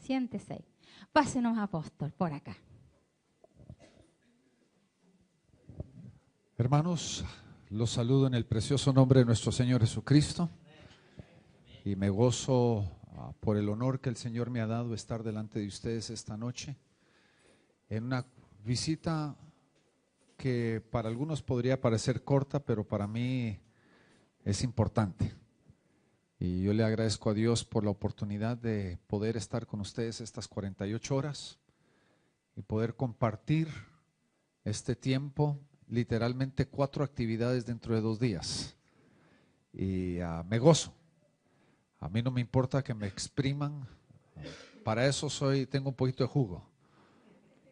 Siéntese. Pásenos, apóstol, por acá. Hermanos, los saludo en el precioso nombre de nuestro Señor Jesucristo y me gozo por el honor que el Señor me ha dado estar delante de ustedes esta noche en una visita que para algunos podría parecer corta, pero para mí es importante. Y yo le agradezco a Dios por la oportunidad de poder estar con ustedes estas 48 horas y poder compartir este tiempo, literalmente 4 actividades dentro de 2 días. Y me gozo. A mí no me importa que me expriman. Para eso tengo un poquito de jugo.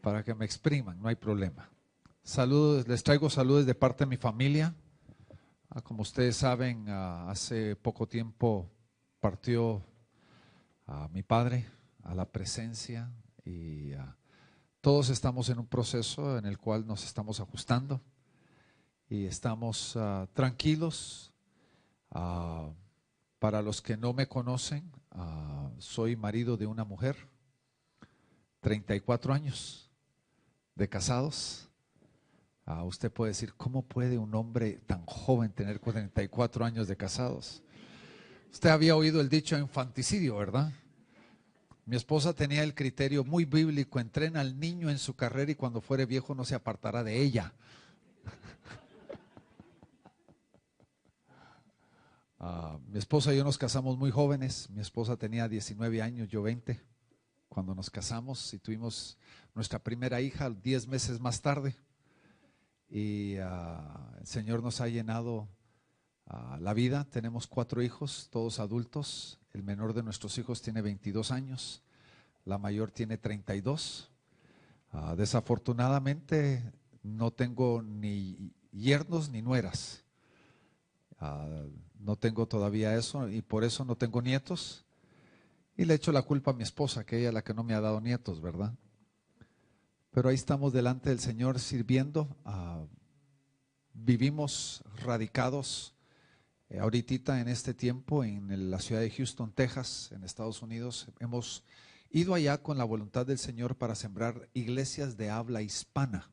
Para que me expriman, no hay problema. Saludos, les traigo saludos de parte de mi familia. Como ustedes saben, hace poco tiempo partió mi padre a la presencia y todos estamos en un proceso en el cual nos estamos ajustando y estamos tranquilos. Para los que no me conocen, soy marido de una mujer, 34 años de casados. Usted puede decir, ¿cómo puede un hombre tan joven tener 44 años de casados? Usted había oído el dicho infanticidio, ¿verdad? Mi esposa tenía el criterio muy bíblico: entrena al niño en su carrera y cuando fuere viejo no se apartará de ella. Mi esposa y yo nos casamos muy jóvenes. Mi esposa tenía 19 años, yo 20, cuando nos casamos, y tuvimos nuestra primera hija 10 meses más tarde. Y el Señor nos ha llenado la vida. Tenemos 4 hijos, todos adultos. El menor de nuestros hijos tiene 22 años, la mayor tiene 32. Desafortunadamente no tengo ni yernos ni nueras. No tengo todavía eso y por eso no tengo nietos. Y le echo la culpa a mi esposa, que ella es la que no me ha dado nietos, ¿verdad? Pero ahí estamos delante del Señor sirviendo. Vivimos radicados ahorita en este tiempo en la ciudad de Houston, Texas, en Estados Unidos. Hemos ido allá con la voluntad del Señor para sembrar iglesias de habla hispana.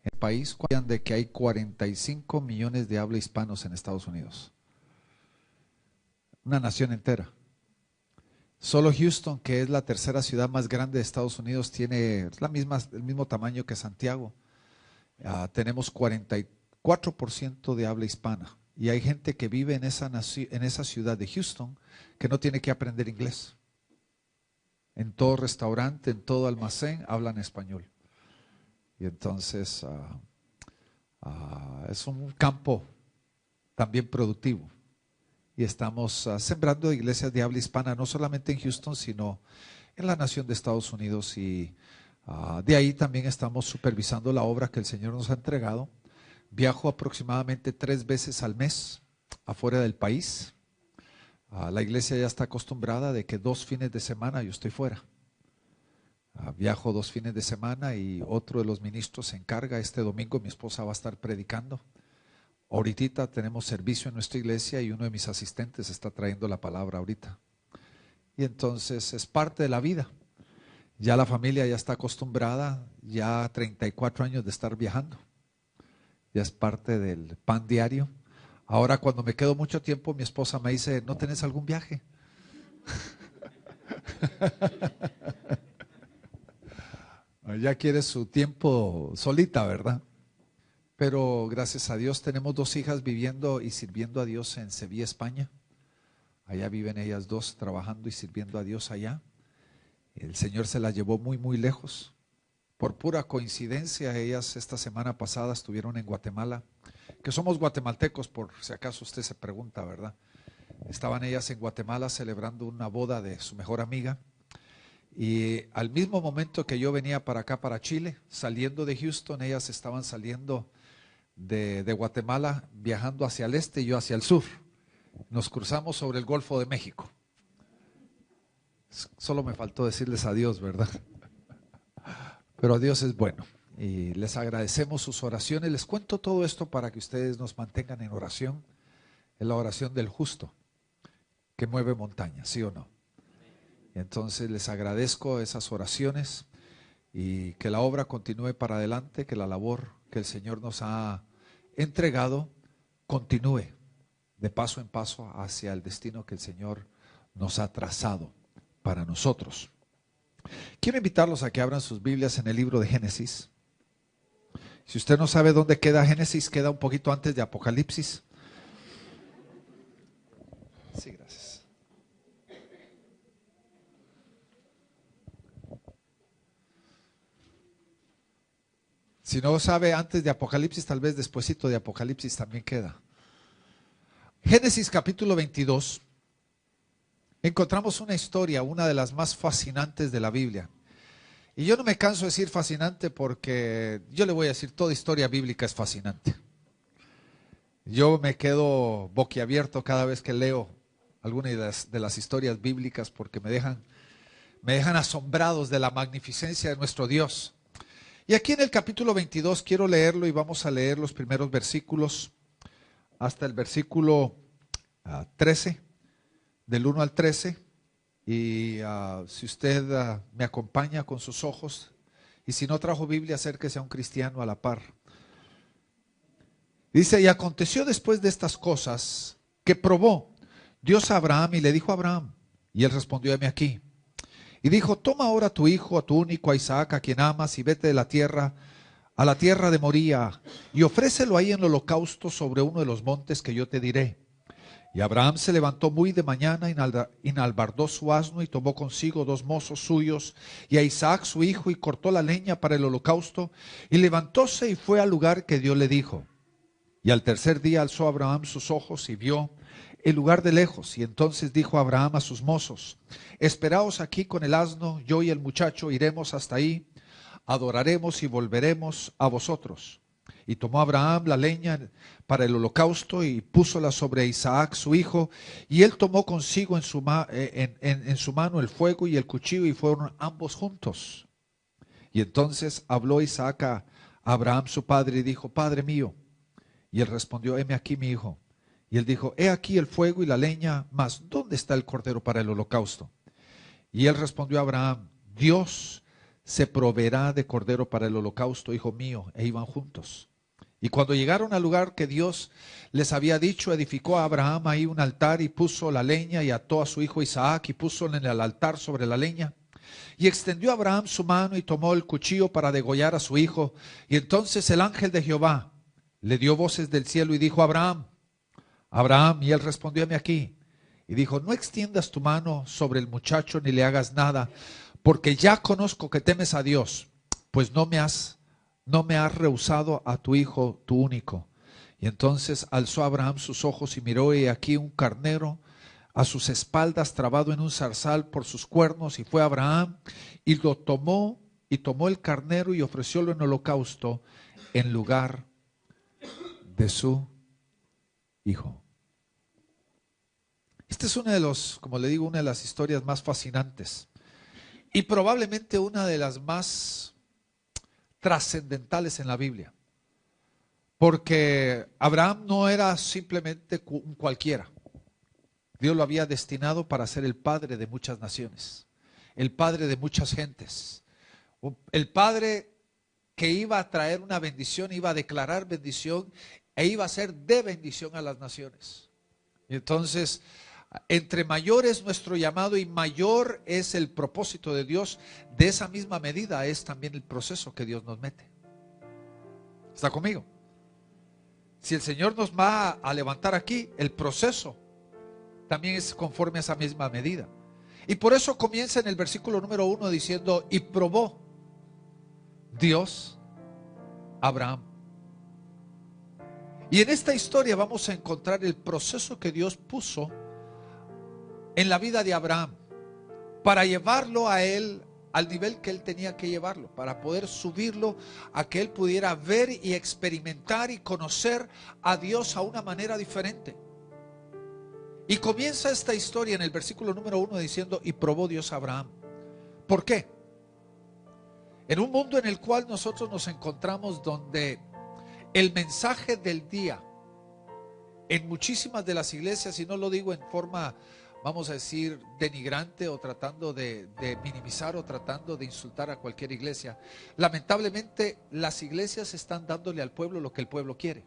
En el país, de que hay 45 millones de habla hispanos en Estados Unidos. Una nación entera. Solo Houston, que es la tercera ciudad más grande de Estados Unidos, tiene el mismo tamaño que Santiago. Tenemos 44% de habla hispana. Y hay gente que vive en esa ciudad de Houston que no tiene que aprender inglés. En todo restaurante, en todo almacén, hablan español. Y entonces es un campo también productivo. Y estamos sembrando iglesias de habla hispana, no solamente en Houston, sino en la nación de Estados Unidos. Y de ahí también estamos supervisando la obra que el Señor nos ha entregado. Viajo aproximadamente 3 veces al mes afuera del país. La iglesia ya está acostumbrada de que 2 fines de semana yo estoy fuera. Viajo 2 fines de semana y otro de los ministros se encarga. Este domingo mi esposa va a estar predicando. Ahorita tenemos servicio en nuestra iglesia y uno de mis asistentes está trayendo la palabra ahorita. Y entonces es parte de la vida. Ya la familia ya está acostumbrada, ya 34 años de estar viajando. Ya es parte del pan diario. Ahora cuando me quedo mucho tiempo, mi esposa me dice, ¿no tenés algún viaje? Ya quiere su tiempo solita, ¿verdad? Pero gracias a Dios tenemos 2 hijas viviendo y sirviendo a Dios en Sevilla, España. Allá viven ellas 2 trabajando y sirviendo a Dios allá. El Señor se las llevó muy, muy lejos. Por pura coincidencia, ellas esta semana pasada estuvieron en Guatemala, que somos guatemaltecos, por si acaso usted se pregunta, ¿verdad? Estaban ellas en Guatemala celebrando una boda de su mejor amiga. Y al mismo momento que yo venía para acá, para Chile, saliendo de Houston, ellas estaban saliendo de Guatemala, viajando hacia el este y yo hacia el sur. Nos cruzamos sobre el Golfo de México. Solo me faltó decirles adiós, ¿verdad? Pero Dios es bueno y les agradecemos sus oraciones. Les cuento todo esto para que ustedes nos mantengan en oración. Es la oración del justo que mueve montañas, ¿sí o no? Entonces les agradezco esas oraciones y que la obra continúe para adelante, que la labor que el Señor nos ha entregado continúe de paso en paso hacia el destino que el Señor nos ha trazado para nosotros. Quiero invitarlos a que abran sus Biblias en el libro de Génesis. Si usted no sabe dónde queda Génesis, queda un poquito antes de Apocalipsis. Sí, gracias. Si no sabe antes de Apocalipsis, tal vez despuesito de Apocalipsis también queda. Génesis capítulo 22. Encontramos una historia, una de las más fascinantes de la Biblia. Y yo no me canso de decir fascinante porque yo le voy a decir, toda historia bíblica es fascinante. Yo me quedo boquiabierto cada vez que leo alguna de las historias bíblicas porque me dejan asombrados de la magnificencia de nuestro Dios. Y aquí en el capítulo 22 quiero leerlo y vamos a leer los primeros versículos hasta el versículo 13, del 1 al 13. Y si usted me acompaña con sus ojos, y si no trajo Biblia, acérquese a un cristiano a la par. Dice: y aconteció después de estas cosas que probó Dios a Abraham y le dijo a Abraham, y él respondió: heme aquí. Y dijo: toma ahora a tu hijo, a tu único, a Isaac, a quien amas, y vete de la tierra a la tierra de Moría, y ofrécelo ahí en el holocausto sobre uno de los montes que yo te diré. Y Abraham se levantó muy de mañana, enalbardó su asno y tomó consigo 2 mozos suyos y a Isaac su hijo, y cortó la leña para el holocausto, y levantóse y fue al lugar que Dios le dijo. Y al tercer día alzó Abraham sus ojos y vio el lugar de lejos, y entonces dijo Abraham a sus mozos: esperaos aquí con el asno, yo y el muchacho iremos hasta ahí, adoraremos y volveremos a vosotros. Y tomó Abraham la leña para el holocausto y púsola sobre Isaac su hijo, y él tomó consigo en su mano el fuego y el cuchillo, y fueron ambos juntos. Y entonces habló Isaac a Abraham su padre y dijo: Padre mío. Y él respondió: heme aquí, mi hijo. Y él dijo: he aquí el fuego y la leña, mas ¿dónde está el cordero para el holocausto? Y él respondió a Abraham: Dios se proveerá de cordero para el holocausto, hijo mío. E iban juntos. Y cuando llegaron al lugar que Dios les había dicho, edificó a Abraham ahí un altar, y puso la leña, y ató a su hijo Isaac, y puso en el altar sobre la leña. Y extendió Abraham su mano y tomó el cuchillo para degollar a su hijo. Y entonces el ángel de Jehová le dio voces del cielo y dijo: Abraham, Abraham. Y él respondió: heme aquí. Y dijo: no extiendas tu mano sobre el muchacho ni le hagas nada, porque ya conozco que temes a Dios, pues no me has rehusado a tu hijo, tu único. Y entonces alzó Abraham sus ojos y miró, y aquí un carnero a sus espaldas, trabado en un zarzal por sus cuernos. Y fue Abraham y lo tomó, y tomó el carnero y ofreciólo en holocausto en lugar de su hijo. Esta es una de los, como le digo, una de las historias más fascinantes y probablemente una de las más trascendentales en la Biblia, porque Abraham no era simplemente un cualquiera. Dios lo había destinado para ser el padre de muchas naciones, el padre de muchas gentes, el padre que iba a traer una bendición, iba a declarar bendición e iba a ser de bendición a las naciones. Y entonces, entre mayor es nuestro llamado y mayor es el propósito de Dios, de esa misma medida es también el proceso que Dios nos mete. ¿Está conmigo? Si el Señor nos va a levantar aquí, el proceso también es conforme a esa misma medida. Y por eso comienza en el versículo número 1 diciendo: y probó Dios a Abraham. Y en esta historia vamos a encontrar el proceso que Dios puso en la vida de Abraham para llevarlo a él al nivel que él tenía que llevarlo, para poder subirlo a que él pudiera ver y experimentar y conocer a Dios a una manera diferente. Y comienza esta historia en el versículo número 1 diciendo: y probó Dios a Abraham. ¿Por qué? En un mundo en el cual nosotros nos encontramos, donde el mensaje del día en muchísimas de las iglesias, y no lo digo en forma vamos a decir, denigrante o tratando de minimizar o tratando de insultar a cualquier iglesia. Lamentablemente, las iglesias están dándole al pueblo lo que el pueblo quiere.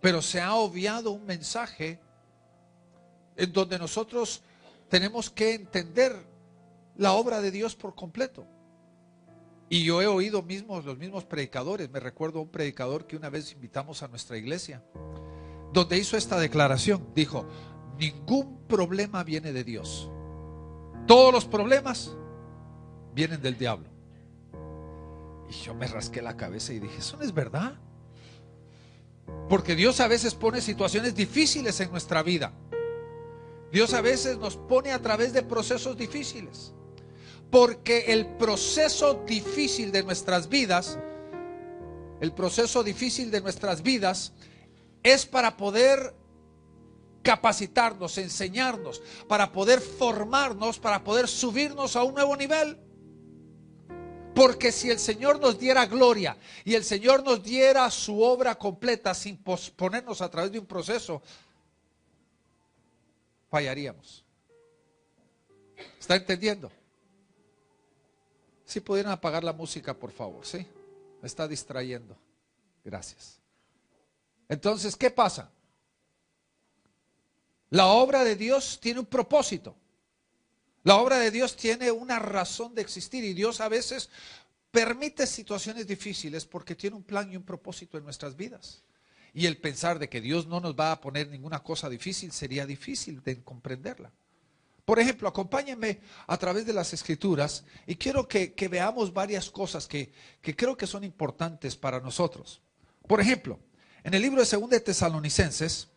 Pero se ha obviado un mensaje en donde nosotros tenemos que entender la obra de Dios por completo. Y yo he oído los mismos predicadores. Me recuerdo a un predicador que una vez invitamos a nuestra iglesia, donde hizo esta declaración. Dijo: ningún problema viene de Dios. Todos los problemas vienen del diablo. Y yo me rasqué la cabeza y dije: eso no es verdad. Porque Dios a veces pone situaciones difíciles en nuestra vida. Dios a veces nos pone a través de procesos difíciles. Porque el proceso difícil de nuestras vidas, es para poder capacitarnos, enseñarnos, para poder formarnos, para poder subirnos a un nuevo nivel. Porque si el Señor nos diera gloria y el Señor nos diera su obra completa sin posponernos a través de un proceso, fallaríamos. ¿Está entendiendo? Si pudieran apagar la música, por favor, ¿sí? Me está distrayendo. Gracias. Entonces, ¿qué pasa? La obra de Dios tiene un propósito. La obra de Dios tiene una razón de existir, y Dios a veces permite situaciones difíciles porque tiene un plan y un propósito en nuestras vidas. Y el pensar de que Dios no nos va a poner ninguna cosa difícil sería difícil de comprenderla. Por ejemplo, acompáñenme a través de las Escrituras y quiero que veamos varias cosas que creo que son importantes para nosotros. Por ejemplo, en el libro de 2 de Tesalonicenses,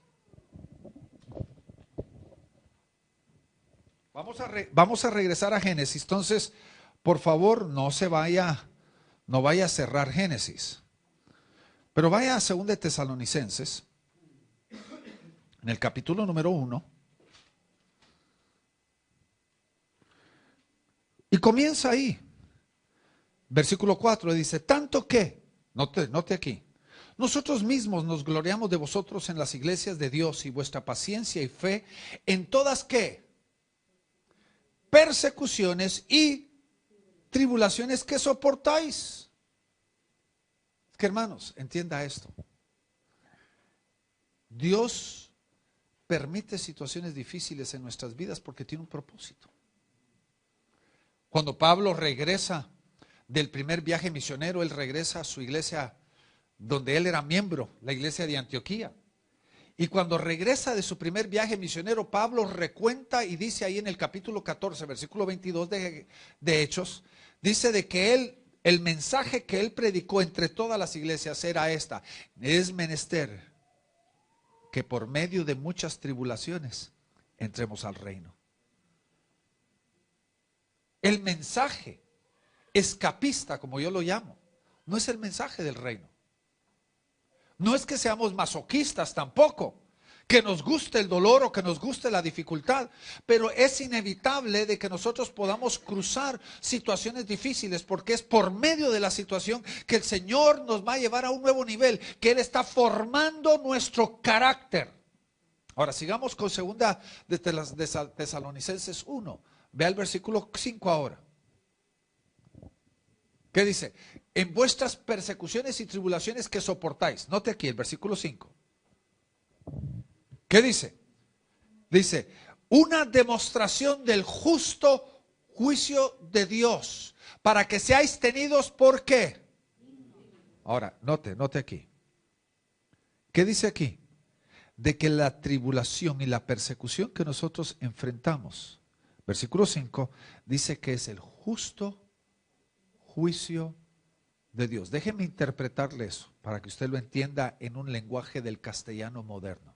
vamos a regresar a Génesis. Entonces, por favor, no vaya a cerrar Génesis, pero vaya a 2 de Tesalonicenses, en el capítulo número 1. Y comienza ahí, versículo 4, dice: tanto que, note aquí, nosotros mismos nos gloriamos de vosotros en las iglesias de Dios y vuestra paciencia y fe en todas, ¿qué? Persecuciones y tribulaciones que soportáis. Es que, hermanos, entienda esto. Dios permite situaciones difíciles en nuestras vidas porque tiene un propósito. Cuando Pablo regresa del primer viaje misionero, él regresa a su iglesia donde él era miembro, la iglesia de Antioquía. Y cuando regresa de su primer viaje misionero, Pablo recuenta y dice ahí en el capítulo 14, versículo 22 de Hechos, dice de que el mensaje que él predicó entre todas las iglesias era esta: es menester que por medio de muchas tribulaciones entremos al reino. El mensaje escapista, como yo lo llamo, no es el mensaje del reino. No es que seamos masoquistas tampoco, que nos guste el dolor o que nos guste la dificultad, pero es inevitable de que nosotros podamos cruzar situaciones difíciles, porque es por medio de la situación que el Señor nos va a llevar a un nuevo nivel, que Él está formando nuestro carácter. Ahora sigamos con 2 de Tesalonicenses 1. Vea el versículo 5 ahora. ¿Qué dice? En vuestras persecuciones y tribulaciones que soportáis. Note aquí el versículo 5. ¿Qué dice? Dice: una demostración del justo juicio de Dios, para que seáis tenidos por qué. Ahora, note aquí. ¿Qué dice aquí? De que la tribulación y la persecución que nosotros enfrentamos, versículo 5, dice que es el justo juicio de Dios. Déjeme interpretarle eso para que usted lo entienda en un lenguaje del castellano moderno.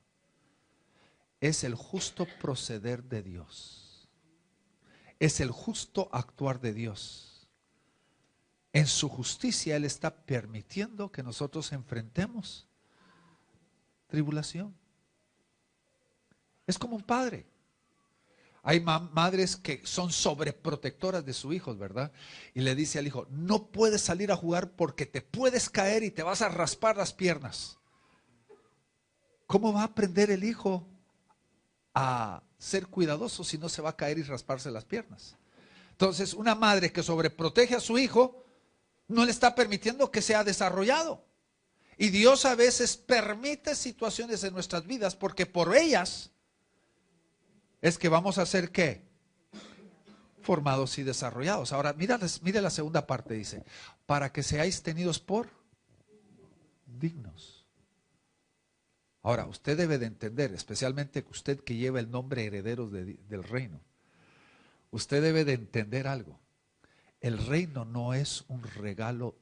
Es el justo proceder de Dios. Es el justo actuar de Dios. En su justicia Él está permitiendo que nosotros enfrentemos tribulación. Es como un padre. Hay madres que son sobreprotectoras de sus hijos, ¿verdad? Y le dice al hijo: no puedes salir a jugar porque te puedes caer y te vas a raspar las piernas. ¿Cómo va a aprender el hijo a ser cuidadoso, si no se va a caer y rasparse las piernas. Entonces, una madre que sobreprotege a su hijo no le está permitiendo que sea desarrollado. Y Dios a veces permite situaciones en nuestras vidas porque por ellas es que vamos a ser ¿qué? Formados y desarrollados. Ahora, mire la segunda parte, dice, para que seáis tenidos por dignos. Ahora, usted debe de entender, especialmente usted que lleva el nombre herederos del reino, usted debe de entender algo. El reino no es un regalo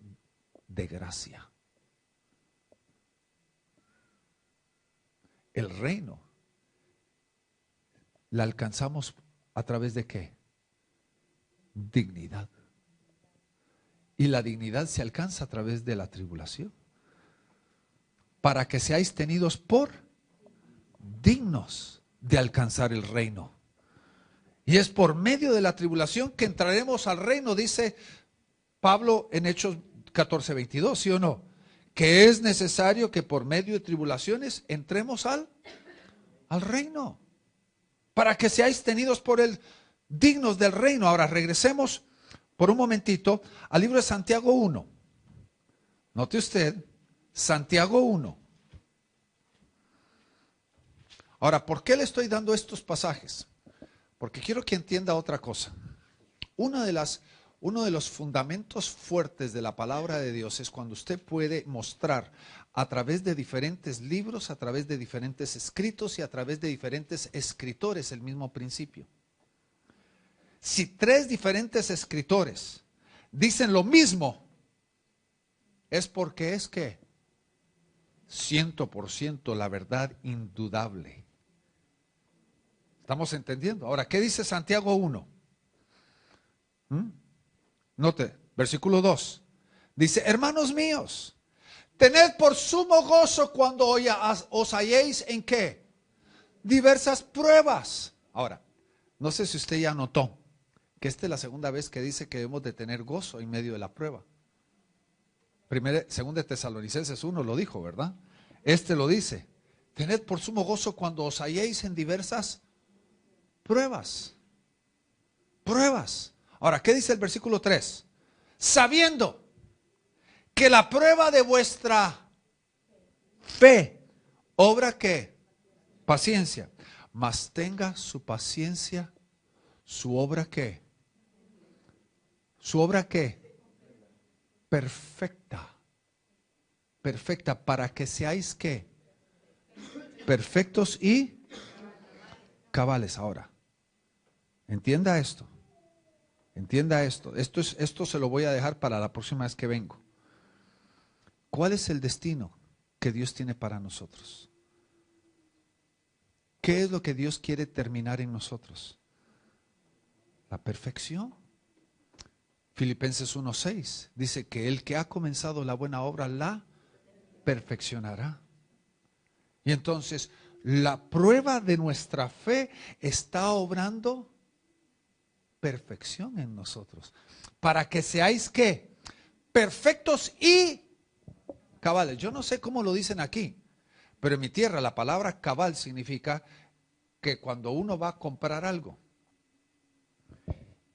de gracia. El reino la alcanzamos a través de ¿qué? Dignidad. Y la dignidad se alcanza a través de la tribulación. Para que seáis tenidos por dignos de alcanzar el reino. Y es por medio de la tribulación que entraremos al reino, dice Pablo en Hechos 14:22, ¿sí o no? Que es necesario que por medio de tribulaciones entremos al reino. Para que seáis tenidos por él dignos del reino. Ahora regresemos por un momentito al libro de Santiago 1. Note usted, Santiago 1. Ahora, ¿por qué le estoy dando estos pasajes? Porque quiero que entienda otra cosa. Uno de los fundamentos fuertes de la palabra de Dios es cuando usted puede mostrar a través de diferentes libros, a través de diferentes escritos y a través de diferentes escritores el mismo principio. Si 3 diferentes escritores dicen lo mismo, es porque es que 100% la verdad indudable. ¿Estamos entendiendo? Ahora, ¿qué dice Santiago 1? Note, versículo 2. Dice, hermanos míos, tened por sumo gozo cuando os halléis en ¿qué? Diversas pruebas. Ahora, no sé si usted ya notó que esta es la segunda vez que dice que debemos de tener gozo en medio de la prueba. Segunda de Tesalonicenses 1 lo dijo, ¿verdad? Este lo dice, tened por sumo gozo cuando os halléis en diversas pruebas. Pruebas. Ahora, ¿qué dice el versículo 3? Sabiendo que la prueba de vuestra fe obra ¿qué? Paciencia. Mas tenga su paciencia, su obra ¿qué? Su obra ¿qué? Perfecta. Perfecta, para que seáis ¿qué? Perfectos y cabales. Ahora, entienda esto. Entienda esto. Esto se lo voy a dejar para la próxima vez que vengo. ¿Cuál es el destino que Dios tiene para nosotros? ¿Qué es lo que Dios quiere terminar en nosotros? La perfección. Filipenses 1:6 dice que el que ha comenzado la buena obra la perfeccionará. Y entonces la prueba de nuestra fe está obrando perfección en nosotros, para que seáis ¿qué? Perfectos y cabales. Yo no sé cómo lo dicen aquí, pero en mi tierra la palabra cabal significa que cuando uno va a comprar algo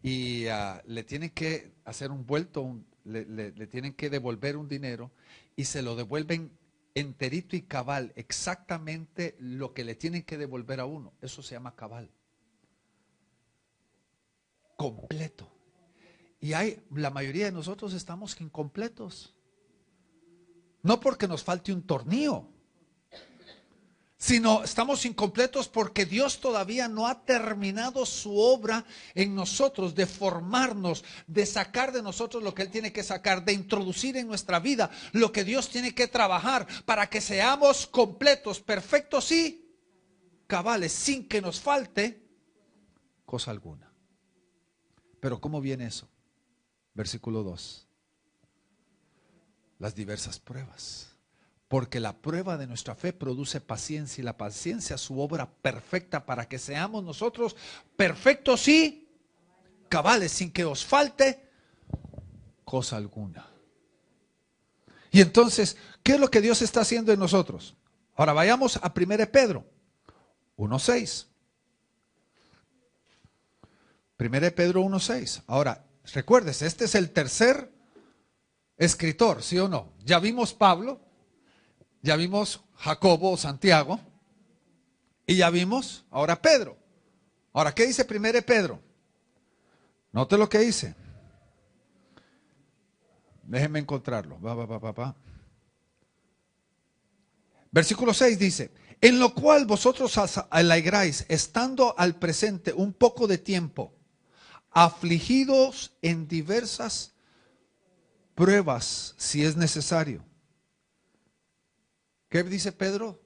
y le tienen que hacer un vuelto, le tienen que devolver un dinero y se lo devuelven enterito y cabal, exactamente lo que le tienen que devolver a uno, eso se llama cabal. Completo. Y la mayoría de nosotros estamos incompletos. No porque nos falte un tornillo, sino estamos incompletos porque Dios todavía no ha terminado su obra en nosotros, de formarnos, de sacar de nosotros lo que Él tiene que sacar, de introducir en nuestra vida lo que Dios tiene que trabajar para que seamos completos, perfectos y cabales, sin que nos falte cosa alguna. Pero ¿cómo viene eso? Versículo 2. Las diversas pruebas. Porque la prueba de nuestra fe produce paciencia y la paciencia su obra perfecta para que seamos nosotros perfectos y cabales, sin que os falte cosa alguna. Y entonces, ¿qué es lo que Dios está haciendo en nosotros? Ahora vayamos a 1 Pedro 1:6. Primera de Pedro 1:6. Ahora, recuérdese, este es el tercer escritor, ¿sí o no? Ya vimos Pablo, ya vimos Jacobo o Santiago, y ya vimos ahora Pedro. Ahora, ¿qué dice Primera de Pedro? Note lo que dice. Déjenme encontrarlo. Versículo 6 dice: en lo cual vosotros alegráis, estando al presente un poco de tiempo, afligidos en diversas pruebas, si es necesario. ¿Qué dice Pedro?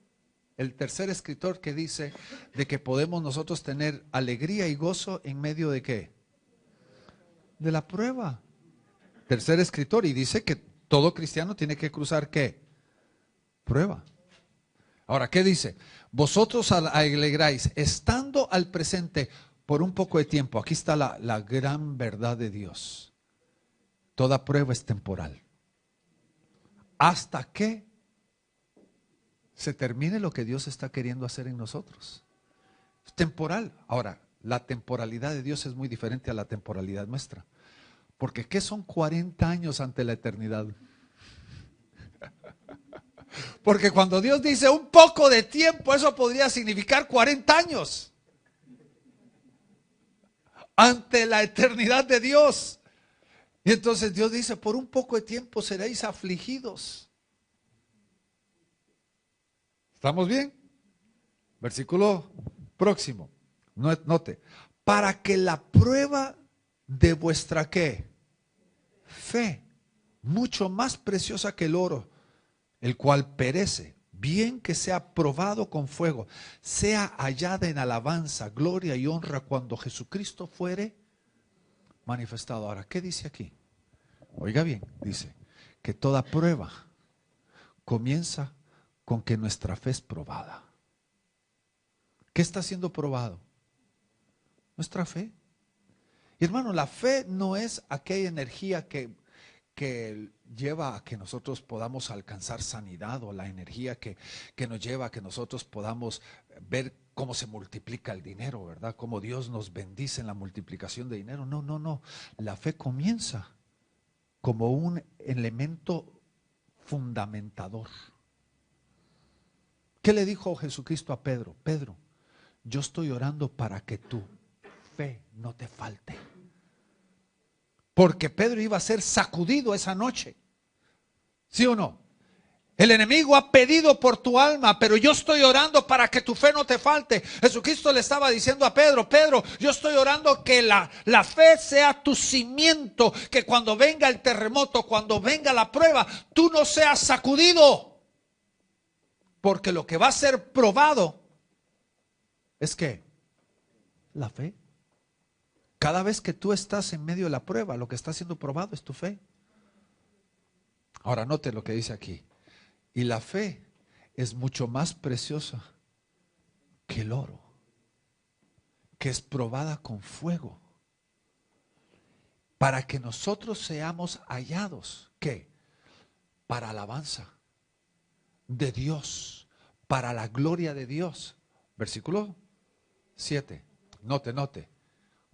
El tercer escritor, que dice de que podemos nosotros tener alegría y gozo en medio de ¿qué? De la prueba. Tercer escritor, y dice que todo cristiano tiene que cruzar ¿qué? Prueba. Ahora, ¿qué dice? Vosotros alegráis, estando al presente por un poco de tiempo. Aquí está la gran verdad de Dios. Toda prueba es temporal. Hasta que se termine lo que Dios está queriendo hacer en nosotros. Es temporal. Ahora, la temporalidad de Dios es muy diferente a la temporalidad nuestra. Porque ¿qué son 40 años ante la eternidad? Porque cuando Dios dice un poco de tiempo, eso podría significar 40 años. Ante la eternidad de Dios. Y entonces Dios dice, por un poco de tiempo seréis afligidos. ¿Estamos bien? Versículo próximo. Note. Para que la prueba de vuestra ¿qué? Fe, mucho más preciosa que el oro, el cual perece, bien que sea probado con fuego, sea hallada en alabanza, gloria y honra cuando Jesucristo fuere manifestado. Ahora, ¿qué dice aquí? Oiga bien, dice que toda prueba comienza con que nuestra fe es probada. ¿Qué está siendo probado? Nuestra fe. Y hermano, la fe no es aquella energía que lleva a que nosotros podamos alcanzar sanidad, o la energía que nos lleva a que nosotros podamos ver cómo se multiplica el dinero, ¿verdad? Cómo Dios nos bendice en la multiplicación de dinero. No, no, no. La fe comienza como un elemento fundamentador. ¿Qué le dijo Jesucristo a Pedro? Pedro, yo estoy orando para que tu fe no te falte. Porque Pedro iba a ser sacudido esa noche. ¿Sí o no? El enemigo ha pedido por tu alma, pero yo estoy orando para que tu fe no te falte. Jesucristo le estaba diciendo a Pedro, Pedro, yo estoy orando que la fe sea tu cimiento, que cuando venga el terremoto, cuando venga la prueba, tú no seas sacudido. Porque lo que va a ser probado es que la fe. Cada vez que tú estás en medio de la prueba, lo que está siendo probado es tu fe. Ahora note lo que dice aquí. Y la fe es mucho más preciosa que el oro, que es probada con fuego, para que nosotros seamos hallados, ¿qué? Para alabanza de Dios, para la gloria de Dios. Versículo 7. Note.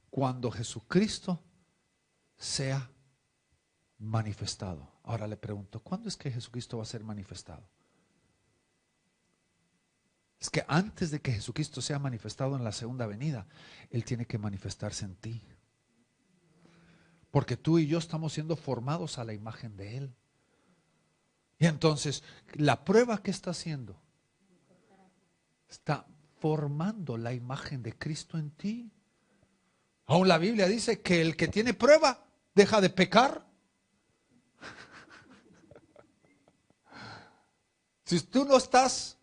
Cuando Jesucristo sea manifestado. Ahora le pregunto, ¿cuándo es que Jesucristo va a ser manifestado? Es que antes de que Jesucristo sea manifestado en la segunda venida, Él tiene que manifestarse en ti. Porque tú y yo estamos siendo formados a la imagen de Él. Y entonces, la prueba que está haciendo, está formando la imagen de Cristo en ti. Aún la Biblia dice que el que tiene prueba deja de pecar. Si tú no estás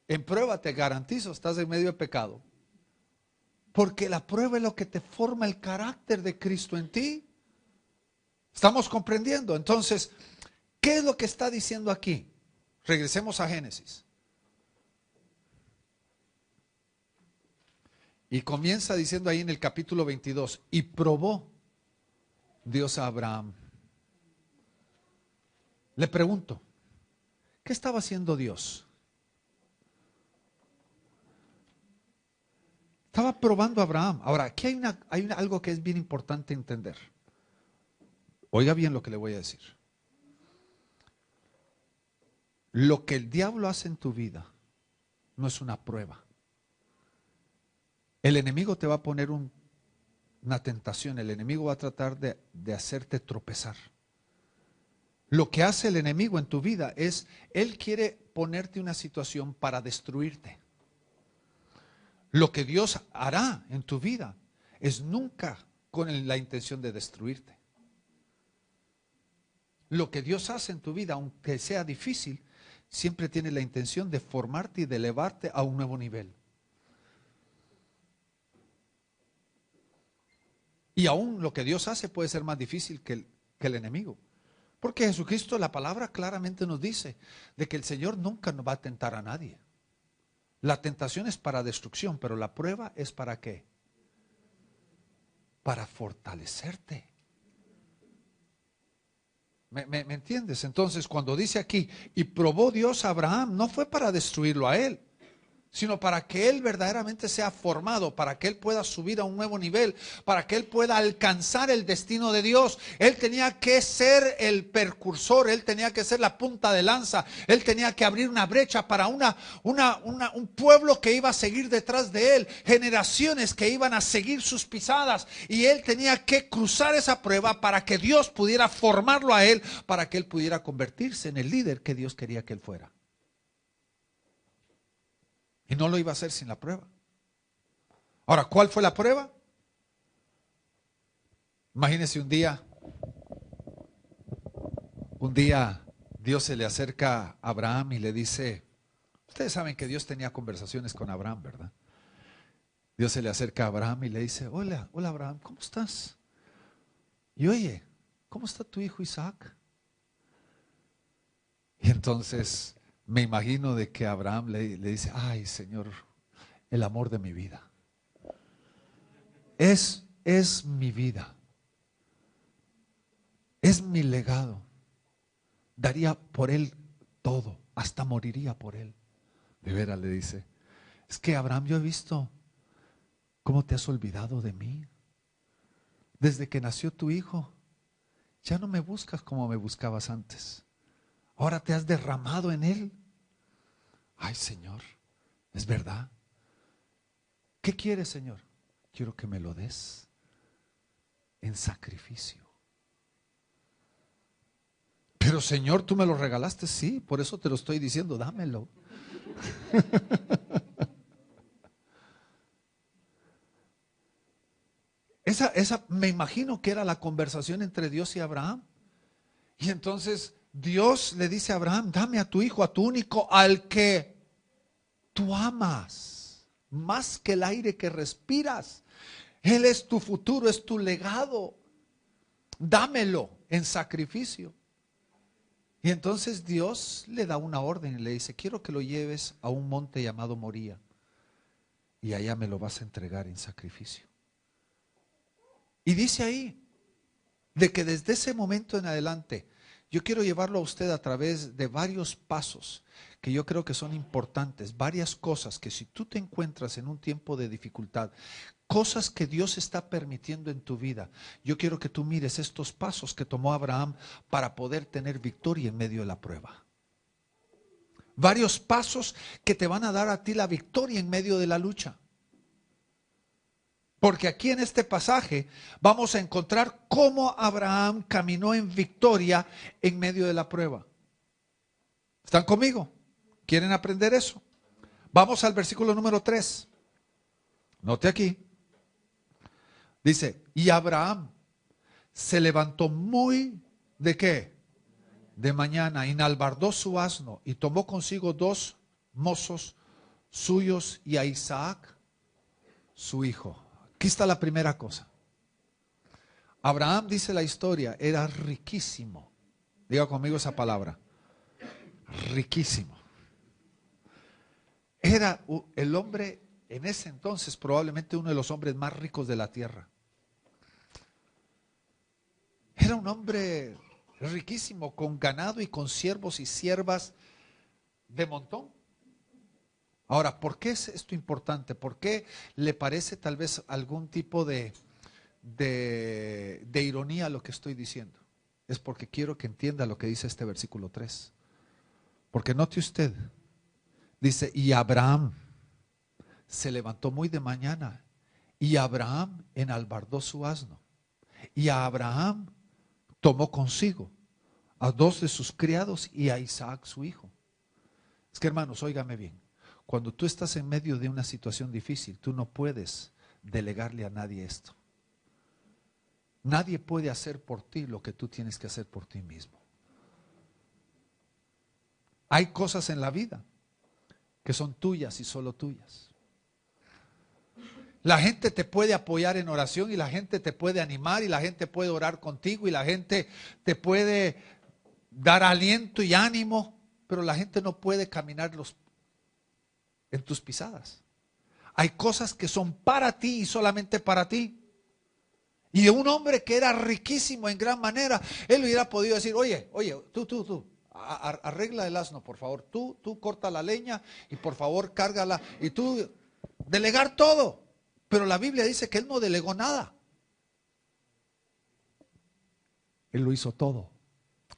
en prueba, te garantizo, estás en medio de pecado. Porque la prueba es lo que te forma el carácter de Cristo en ti. ¿Estamos comprendiendo? Entonces, ¿qué es lo que está diciendo aquí? Regresemos a Génesis. Y comienza diciendo ahí en el capítulo 22, y probó Dios a Abraham. Le pregunto, ¿qué estaba haciendo Dios? Estaba probando a Abraham. Ahora, aquí hay algo que es bien importante entender. Oiga bien lo que le voy a decir. Lo que el diablo hace en tu vida no es una prueba. El enemigo te va a poner una tentación. El enemigo va a tratar de hacerte tropezar. Lo que hace el enemigo en tu vida es, él quiere ponerte una situación para destruirte. Lo que Dios hará en tu vida es nunca con la intención de destruirte. Lo que Dios hace en tu vida, aunque sea difícil, siempre tiene la intención de formarte y de elevarte a un nuevo nivel. Y aún lo que Dios hace puede ser más difícil que el enemigo. Porque Jesucristo, la palabra claramente nos dice de que el Señor nunca nos va a tentar a nadie. La tentación es para destrucción, pero la prueba es ¿para qué? Para fortalecerte. ¿Me entiendes? Entonces, cuando dice aquí, y probó Dios a Abraham, no fue para destruirlo a él, sino para que él verdaderamente sea formado, para que él pueda subir a un nuevo nivel, para que él pueda alcanzar el destino de Dios. Él tenía que ser el precursor, él tenía que ser la punta de lanza, él tenía que abrir una brecha para un pueblo que iba a seguir detrás de él, generaciones que iban a seguir sus pisadas, y él tenía que cruzar esa prueba para que Dios pudiera formarlo a él, para que él pudiera convertirse en el líder que Dios quería que él fuera. Y no lo iba a hacer sin la prueba. Ahora, ¿cuál fue la prueba? Imagínense un día Dios se le acerca a Abraham y le dice, ustedes saben que Dios tenía conversaciones con Abraham, ¿verdad? Dios se le acerca a Abraham y le dice, hola Abraham, ¿cómo estás? Y oye, ¿cómo está tu hijo Isaac? Y entonces me imagino de que Abraham le dice, ay Señor, el amor de mi vida. Es mi vida. Es mi legado. Daría por él todo, hasta moriría por él. De veras le dice, es que Abraham, yo he visto cómo te has olvidado de mí. Desde que nació tu hijo, ya no me buscas como me buscabas antes. Ahora te has derramado en él. Ay, Señor, es verdad. ¿Qué quieres, Señor? Quiero que me lo des en sacrificio. Pero, Señor, tú me lo regalaste. Sí, por eso te lo estoy diciendo, dámelo. Esa me imagino que era la conversación entre Dios y Abraham. Y entonces Dios le dice a Abraham, dame a tu hijo, a tu único, al que tú amas, más que el aire que respiras. Él es tu futuro, es tu legado. Dámelo en sacrificio. Y entonces Dios le da una orden y le dice, quiero que lo lleves a un monte llamado Moría y allá me lo vas a entregar en sacrificio. Y dice ahí de que desde ese momento en adelante yo quiero llevarlo a usted a través de varios pasos que yo creo que son importantes, varias cosas que si tú te encuentras en un tiempo de dificultad, cosas que Dios está permitiendo en tu vida, yo quiero que tú mires estos pasos que tomó Abraham para poder tener victoria en medio de la prueba. Varios pasos que te van a dar a ti la victoria en medio de la lucha. Porque aquí en este pasaje vamos a encontrar cómo Abraham caminó en victoria en medio de la prueba. ¿Están conmigo? ¿Quieren aprender eso? Vamos al versículo número 3. Note aquí. Dice, y Abraham se levantó muy, ¿de qué? De mañana, enalbardó su asno y tomó consigo 2 mozos suyos y a Isaac, su hijo. Aquí está la primera cosa. Abraham, dice la historia, era riquísimo. Diga conmigo esa palabra. Riquísimo. Era el hombre en ese entonces probablemente uno de los hombres más ricos de la tierra. Era un hombre riquísimo, con ganado y con siervos y siervas de montón. Ahora, ¿por qué es esto importante? ¿Por qué le parece tal vez algún tipo de ironía a lo que estoy diciendo? Es porque quiero que entienda lo que dice este versículo 3. Porque note usted, dice, y Abraham se levantó muy de mañana, y Abraham enalbardó su asno, y a Abraham tomó consigo a 2 de sus criados y a Isaac su hijo. Es que, hermanos, óigame bien, cuando tú estás en medio de una situación difícil, tú no puedes delegarle a nadie esto. Nadie puede hacer por ti lo que tú tienes que hacer por ti mismo. Hay cosas en la vida que son tuyas y solo tuyas. La gente te puede apoyar en oración y la gente te puede animar y la gente puede orar contigo y la gente te puede dar aliento y ánimo, pero la gente no puede caminar en tus pisadas. Hay cosas que son para ti y solamente para ti. Y un hombre que era riquísimo en gran manera, él hubiera podido decir, oye, tú, arregla el asno, por favor. Tú corta la leña y por favor cárgala. Y tú, delegar todo. Pero la Biblia dice que él no delegó nada. Él lo hizo todo.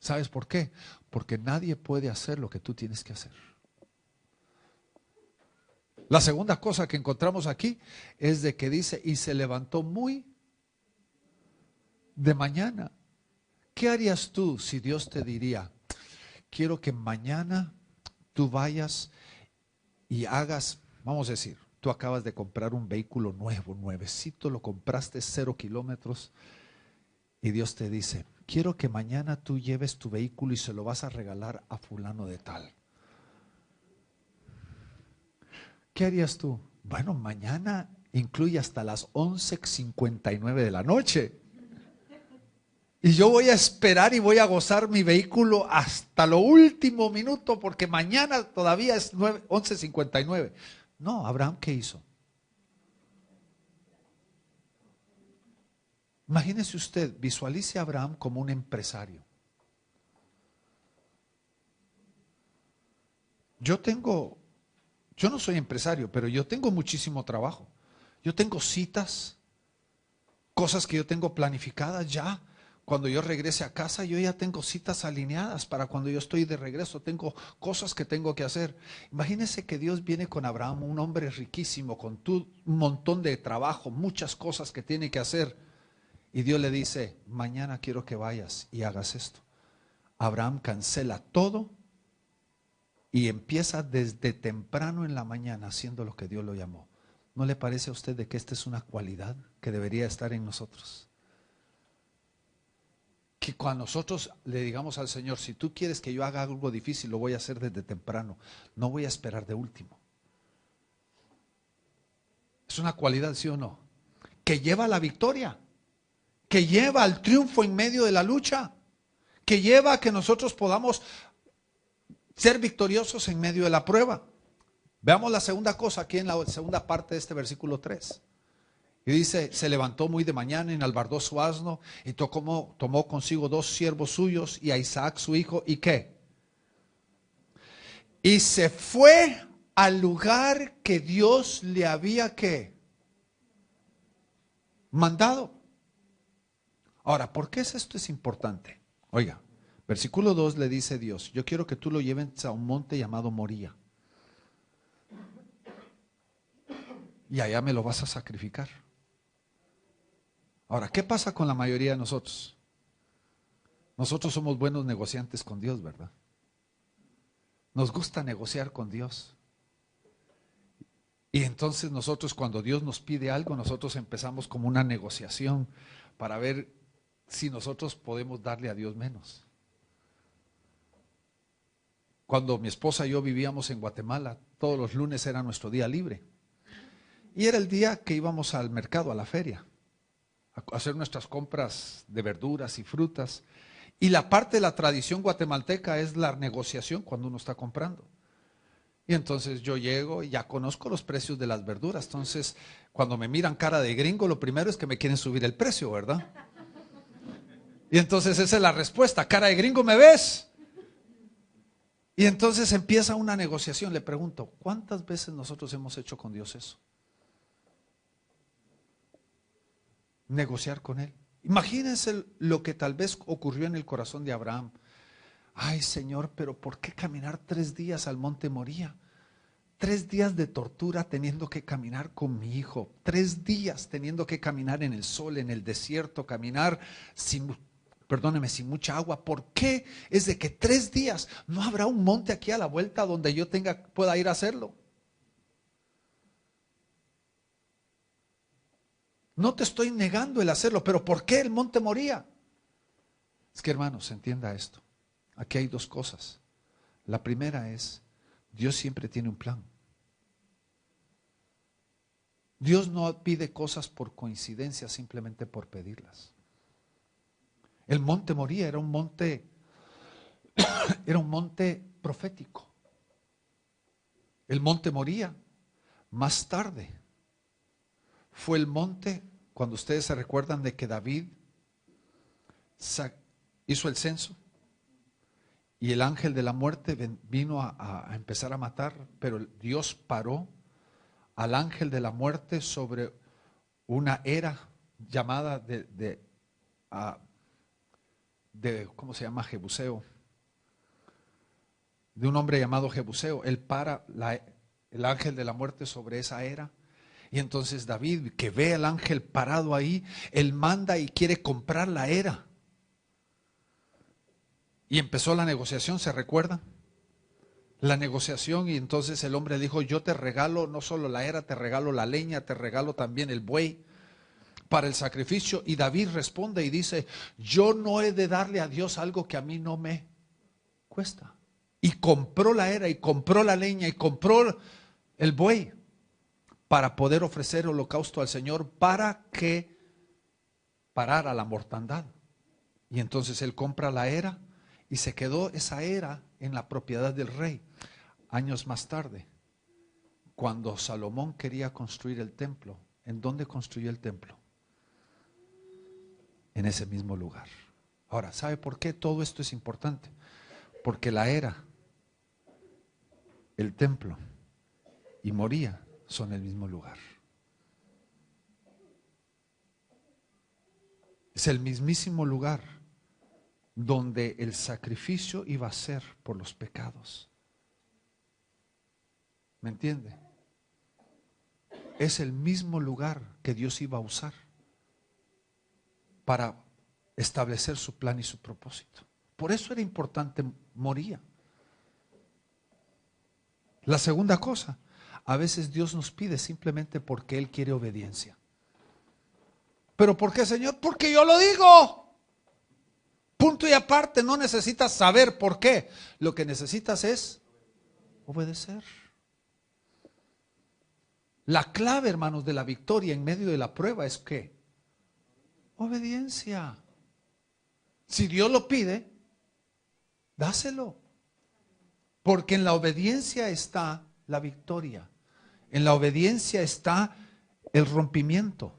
¿Sabes por qué? Porque nadie puede hacer lo que tú tienes que hacer. La segunda cosa que encontramos aquí es de que dice, y se levantó muy de mañana. ¿Qué harías tú si Dios te diría, quiero que mañana tú vayas y hagas, vamos a decir, tú acabas de comprar un vehículo nuevo, nuevecito, lo compraste 0 kilómetros y Dios te dice, quiero que mañana tú lleves tu vehículo y se lo vas a regalar a fulano de tal? ¿Qué harías tú? Bueno, mañana incluye hasta las 11:59 de la noche. Y yo voy a esperar y voy a gozar mi vehículo hasta lo último minuto porque mañana todavía es 11:59. No, Abraham, ¿qué hizo? Imagínese usted, visualice a Abraham como un empresario. Yo no soy empresario, pero yo tengo muchísimo trabajo. Yo tengo citas, cosas que yo tengo planificadas ya. Cuando yo regrese a casa, yo ya tengo citas alineadas para cuando yo estoy de regreso. Tengo cosas que tengo que hacer. Imagínense que Dios viene con Abraham, un hombre riquísimo, con un montón de trabajo, muchas cosas que tiene que hacer. Y Dios le dice, mañana quiero que vayas y hagas esto. Abraham cancela todo y empieza desde temprano en la mañana haciendo lo que Dios lo llamó. ¿No le parece a usted de que esta es una cualidad que debería estar en nosotros? Que cuando nosotros le digamos al Señor, si tú quieres que yo haga algo difícil, lo voy a hacer desde temprano. No voy a esperar de último. Es una cualidad, ¿sí o no? Que lleva a la victoria, que lleva al triunfo en medio de la lucha, que lleva a que nosotros podamos ser victoriosos en medio de la prueba. Veamos la segunda cosa aquí en la segunda parte de este versículo 3. Y dice, se levantó muy de mañana, enalbardó su asno y tomó consigo 2 siervos suyos y a Isaac su hijo. ¿Y qué? Y se fue al lugar que Dios le había ¿qué? Mandado. Ahora, ¿por qué esto es importante? Oiga, versículo 2 le dice Dios, yo quiero que tú lo lleves a un monte llamado Moría. Y allá me lo vas a sacrificar. Ahora, ¿qué pasa con la mayoría de nosotros? Nosotros somos buenos negociantes con Dios, ¿verdad? Nos gusta negociar con Dios. Y entonces nosotros cuando Dios nos pide algo, nosotros empezamos como una negociación para ver si nosotros podemos darle a Dios menos. Cuando mi esposa y yo vivíamos en Guatemala, todos los lunes era nuestro día libre. Y era el día que íbamos al mercado, a la feria, a hacer nuestras compras de verduras y frutas. Y la parte de la tradición guatemalteca es la negociación cuando uno está comprando. Y entonces yo llego y ya conozco los precios de las verduras. Entonces, cuando me miran cara de gringo, lo primero es que me quieren subir el precio, ¿verdad? Y entonces esa es la respuesta, cara de gringo, ¿me ves? Y entonces empieza una negociación. Le pregunto, ¿cuántas veces nosotros hemos hecho con Dios eso? Negociar con Él. Imagínense lo que tal vez ocurrió en el corazón de Abraham. Ay, Señor, pero ¿por qué caminar 3 días al monte Moría? 3 días de tortura teniendo que caminar con mi hijo. 3 días teniendo que caminar en el sol, en el desierto, caminar sin, perdóneme, sin mucha agua. ¿Por qué? Es de que 3 días no habrá un monte aquí a la vuelta donde yo pueda ir a hacerlo. No te estoy negando el hacerlo, pero ¿por qué el monte Moría? Es que, hermanos, entienda esto. Aquí hay 2 cosas. La primera es, Dios siempre tiene un plan. Dios no pide cosas por coincidencia, simplemente por pedirlas. El monte Moría era un monte profético. El monte Moría, más tarde, fue el monte, cuando ustedes se recuerdan de que David hizo el censo y el ángel de la muerte vino a empezar a matar, pero Dios paró al ángel de la muerte sobre una era llamada ¿cómo se llama? Jebuseo. De un hombre llamado Jebuseo. Él para el ángel de la muerte sobre esa era. Y entonces David, que ve al ángel parado ahí, él manda y quiere comprar la era. Y empezó la negociación, ¿se recuerda? La negociación, y entonces el hombre dijo, yo te regalo no solo la era, te regalo la leña, te regalo también el buey para el sacrificio. Y David responde y dice, yo no he de darle a Dios algo que a mí no me cuesta. Y compró la era, y compró la leña, y compró el buey para poder ofrecer holocausto al Señor, para que parara la mortandad. Y entonces él compra la era, y se quedó esa era en la propiedad del rey. Años más tarde, cuando Salomón quería construir el templo, ¿en dónde construyó el templo? En ese mismo lugar. Ahora, ¿sabe por qué todo esto es importante? Porque la era, el templo y Moría son el mismo lugar. Es el mismísimo lugar donde el sacrificio iba a ser por los pecados. ¿Me entiende? Es el mismo lugar que Dios iba a usar para establecer su plan y su propósito. Por eso era importante Moría. La segunda cosa, a veces Dios nos pide simplemente porque Él quiere obediencia. ¿Pero por qué, Señor? Porque yo lo digo. Punto y aparte, no necesitas saber por qué. Lo que necesitas es obedecer. La clave, hermanos, de la victoria en medio de la prueba es ¿qué? Obediencia. Si Dios lo pide, dáselo. Porque en la obediencia está la victoria. En la obediencia está el rompimiento.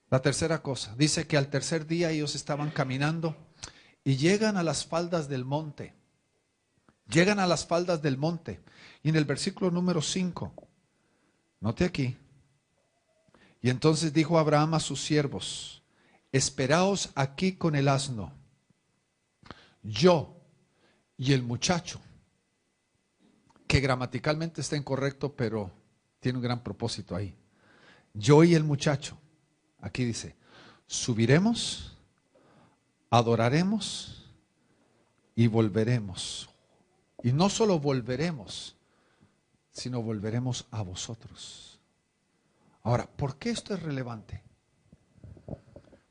La tercera cosa, dice que al tercer día ellos estaban caminando y llegan a las faldas del monte. Llegan a las faldas del monte. Y en el versículo número 5, note aquí. Y entonces dijo Abraham a sus siervos, esperaos aquí con el asno, yo y el muchacho, que gramaticalmente está incorrecto, pero tiene un gran propósito ahí. Yo y el muchacho, aquí dice, subiremos, adoraremos y volveremos. Y no solo volveremos, sino volveremos a vosotros. Ahora, ¿por qué esto es relevante?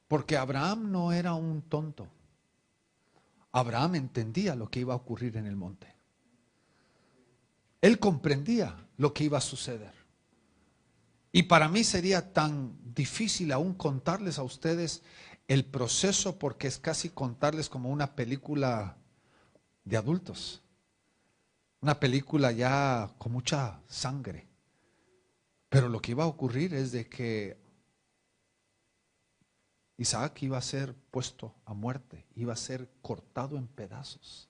Porque Abraham no era un tonto. Abraham entendía lo que iba a ocurrir en el monte. Él comprendía lo que iba a suceder. Y para mí sería tan difícil aún contarles a ustedes el proceso, porque es casi contarles como una película de adultos. Una película ya con mucha sangre. Pero lo que iba a ocurrir es de que Isaac iba a ser puesto a muerte, iba a ser cortado en pedazos.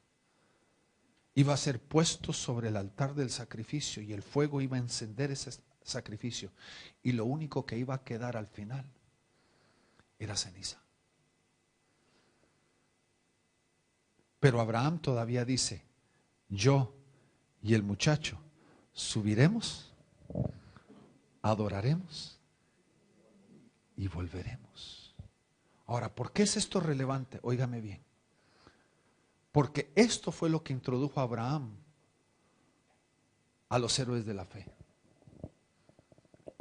iba a ser puesto sobre el altar del sacrificio y el fuego iba a encender ese sacrificio. Y lo único que iba a quedar al final era ceniza. Pero Abraham todavía dice, yo y el muchacho subiremos, adoraremos y volveremos. Ahora, ¿por qué es esto relevante? Óigame bien. Porque esto fue lo que introdujo a Abraham a los héroes de la fe.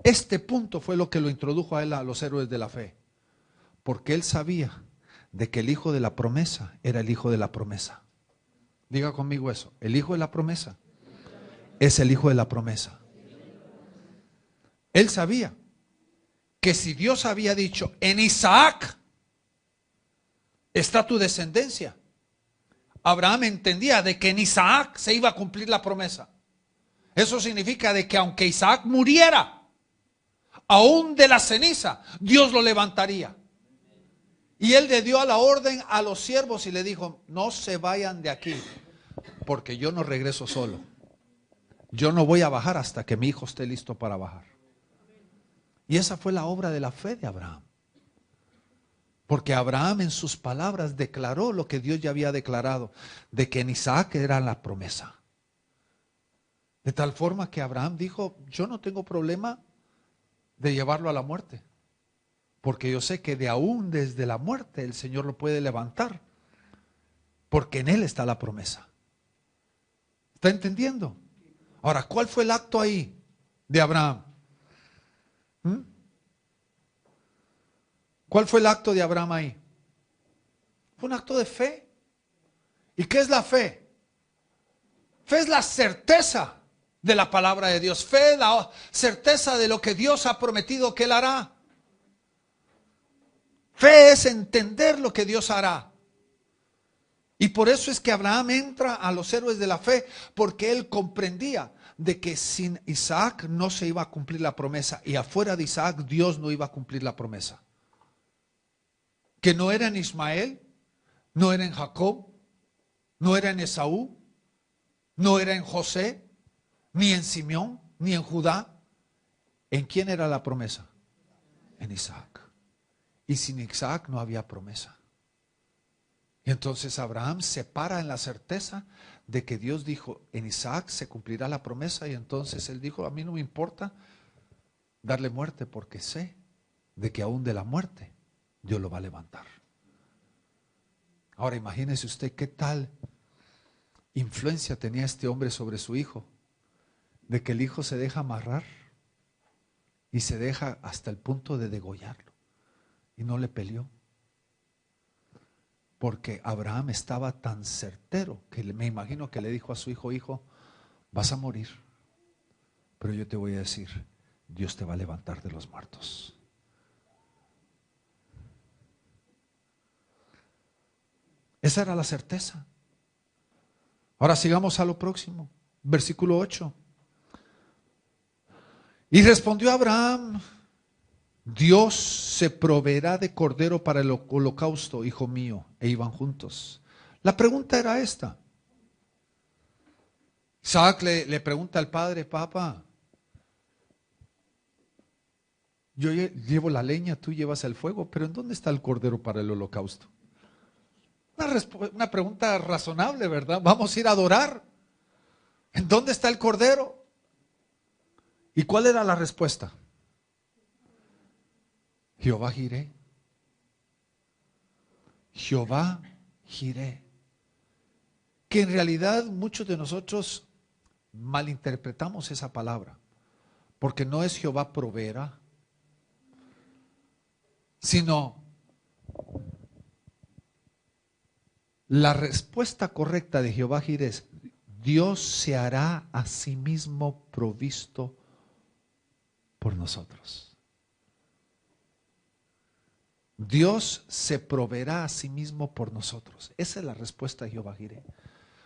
Este punto fue lo que lo introdujo a él a los héroes de la fe. Porque él sabía de que el hijo de la promesa era el hijo de la promesa. Diga conmigo eso. El hijo de la promesa es el hijo de la promesa. Él sabía que si Dios había dicho, en Isaac está tu descendencia, Abraham entendía de que en Isaac se iba a cumplir la promesa. Eso significa de que aunque Isaac muriera, aún de la ceniza, Dios lo levantaría. Y él le dio a la orden a los siervos y le dijo, no se vayan de aquí, porque yo no regreso solo. Yo no voy a bajar hasta que mi hijo esté listo para bajar. Y esa fue la obra de la fe de Abraham. Porque Abraham en sus palabras declaró lo que Dios ya había declarado, de que en Isaac era la promesa. De tal forma que Abraham dijo, yo no tengo problema de llevarlo a la muerte. Porque yo sé que de aún desde la muerte el Señor lo puede levantar. Porque en Él está la promesa. ¿Está entendiendo? Ahora, ¿cuál fue el acto ahí de Abraham? ¿Cuál fue el acto de Abraham ahí? Fue un acto de fe. ¿Y qué es la fe? Fe es la certeza de la palabra de Dios. Fe es la certeza de lo que Dios ha prometido que Él hará. Fe es entender lo que Dios hará. Y por eso es que Abraham entra a los héroes de la fe, porque él comprendía de que sin Isaac no se iba a cumplir la promesa, y afuera de Isaac Dios no iba a cumplir la promesa. Que no era en Ismael, no era en Jacob, no era en Esaú, no era en José, ni en Simeón, ni en Judá. ¿En quién era la promesa? En Isaac. Y sin Isaac no había promesa. Y entonces Abraham se para en la certeza de que Dios dijo, en Isaac se cumplirá la promesa. Y entonces él dijo, a mí no me importa darle muerte, porque sé de que aún de la muerte Dios lo va a levantar. Ahora imagínese usted qué tal influencia tenía este hombre sobre su hijo, de que el hijo se deja amarrar y se deja hasta el punto de degollarlo. Y no le peleó. Porque Abraham estaba tan certero que me imagino que le dijo a su hijo, hijo, vas a morir, pero yo te voy a decir, Dios te va a levantar de los muertos. Esa era la certeza. Ahora sigamos a lo próximo, versículo 8. Y respondió Abraham, Dios se proveerá de cordero para el holocausto, hijo mío. E iban juntos. La pregunta era esta. Isaac le pregunta al padre, papá, yo llevo la leña, tú llevas el fuego, pero ¿en dónde está el cordero para el holocausto? Una pregunta razonable, ¿verdad? Vamos a ir a adorar. ¿En dónde está el cordero? ¿Y cuál era la respuesta? Jehová Jireh. Jehová Jireh. Que en realidad muchos de nosotros malinterpretamos esa palabra, porque no es Jehová proveerá, sino la respuesta correcta de Jehová Jireh es: Dios se hará a sí mismo provisto por nosotros. Dios se proveerá a sí mismo por nosotros. Esa es la respuesta de Jehová Jireh.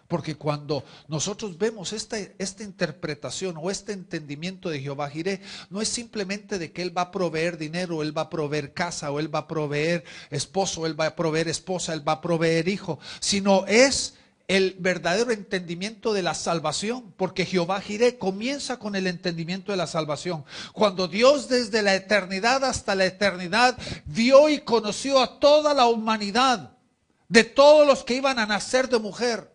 Porque cuando nosotros vemos esta interpretación o este entendimiento de Jehová Jireh, no es simplemente de que Él va a proveer dinero, Él va a proveer casa, o Él va a proveer esposo, Él va a proveer esposa, Él va a proveer hijo, sino es el verdadero entendimiento de la salvación, porque Jehová Jireh comienza con el entendimiento de la salvación. Cuando Dios desde la eternidad hasta la eternidad vio y conoció a toda la humanidad, de todos los que iban a nacer de mujer,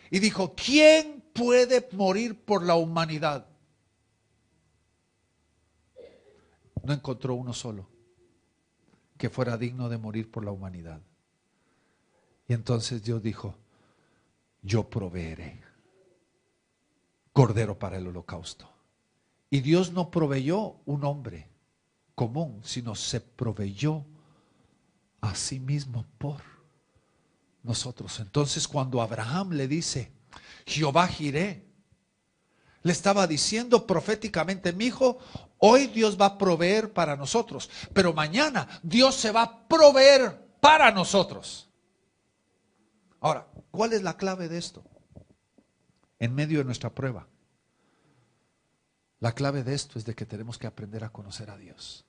y dijo, ¿quién puede morir por la humanidad? No encontró uno solo que fuera digno de morir por la humanidad. Y entonces Dios dijo, yo proveeré cordero para el holocausto. Y Dios no proveyó un hombre común, sino se proveyó a sí mismo por nosotros. Entonces cuando Abraham le dice, Jehová Jireh, le estaba diciendo proféticamente, mi hijo, hoy Dios va a proveer para nosotros, pero mañana Dios se va a proveer para nosotros. Ahora, ¿cuál es la clave de esto? En medio de nuestra prueba, la clave de esto es de que tenemos que aprender a conocer a Dios.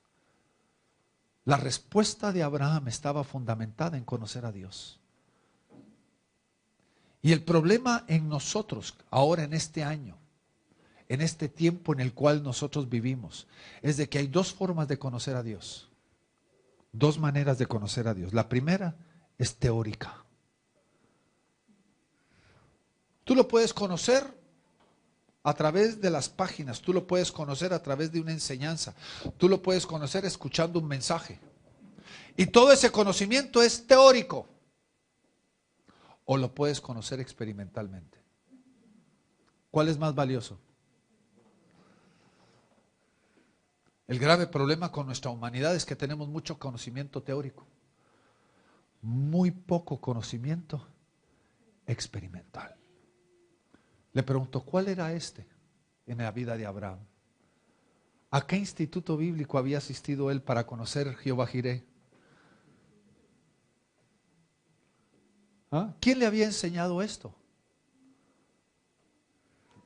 La respuesta de Abraham estaba fundamentada en conocer a Dios. Y el problema en nosotros, ahora en este año, en este tiempo en el cual nosotros vivimos, es de que hay dos formas de conocer a Dios. Dos maneras de conocer a Dios. La primera es teórica. Tú lo puedes conocer a través de las páginas, tú lo puedes conocer a través de una enseñanza, tú lo puedes conocer escuchando un mensaje. Y todo ese conocimiento es teórico. O lo puedes conocer experimentalmente. ¿Cuál es más valioso? El grave problema con nuestra humanidad es que tenemos mucho conocimiento teórico, muy poco conocimiento experimental. Le pregunto, ¿cuál era este en la vida de Abraham? ¿A qué instituto bíblico había asistido él para conocer Jehová Jireh? ¿Ah? ¿Quién le había enseñado esto?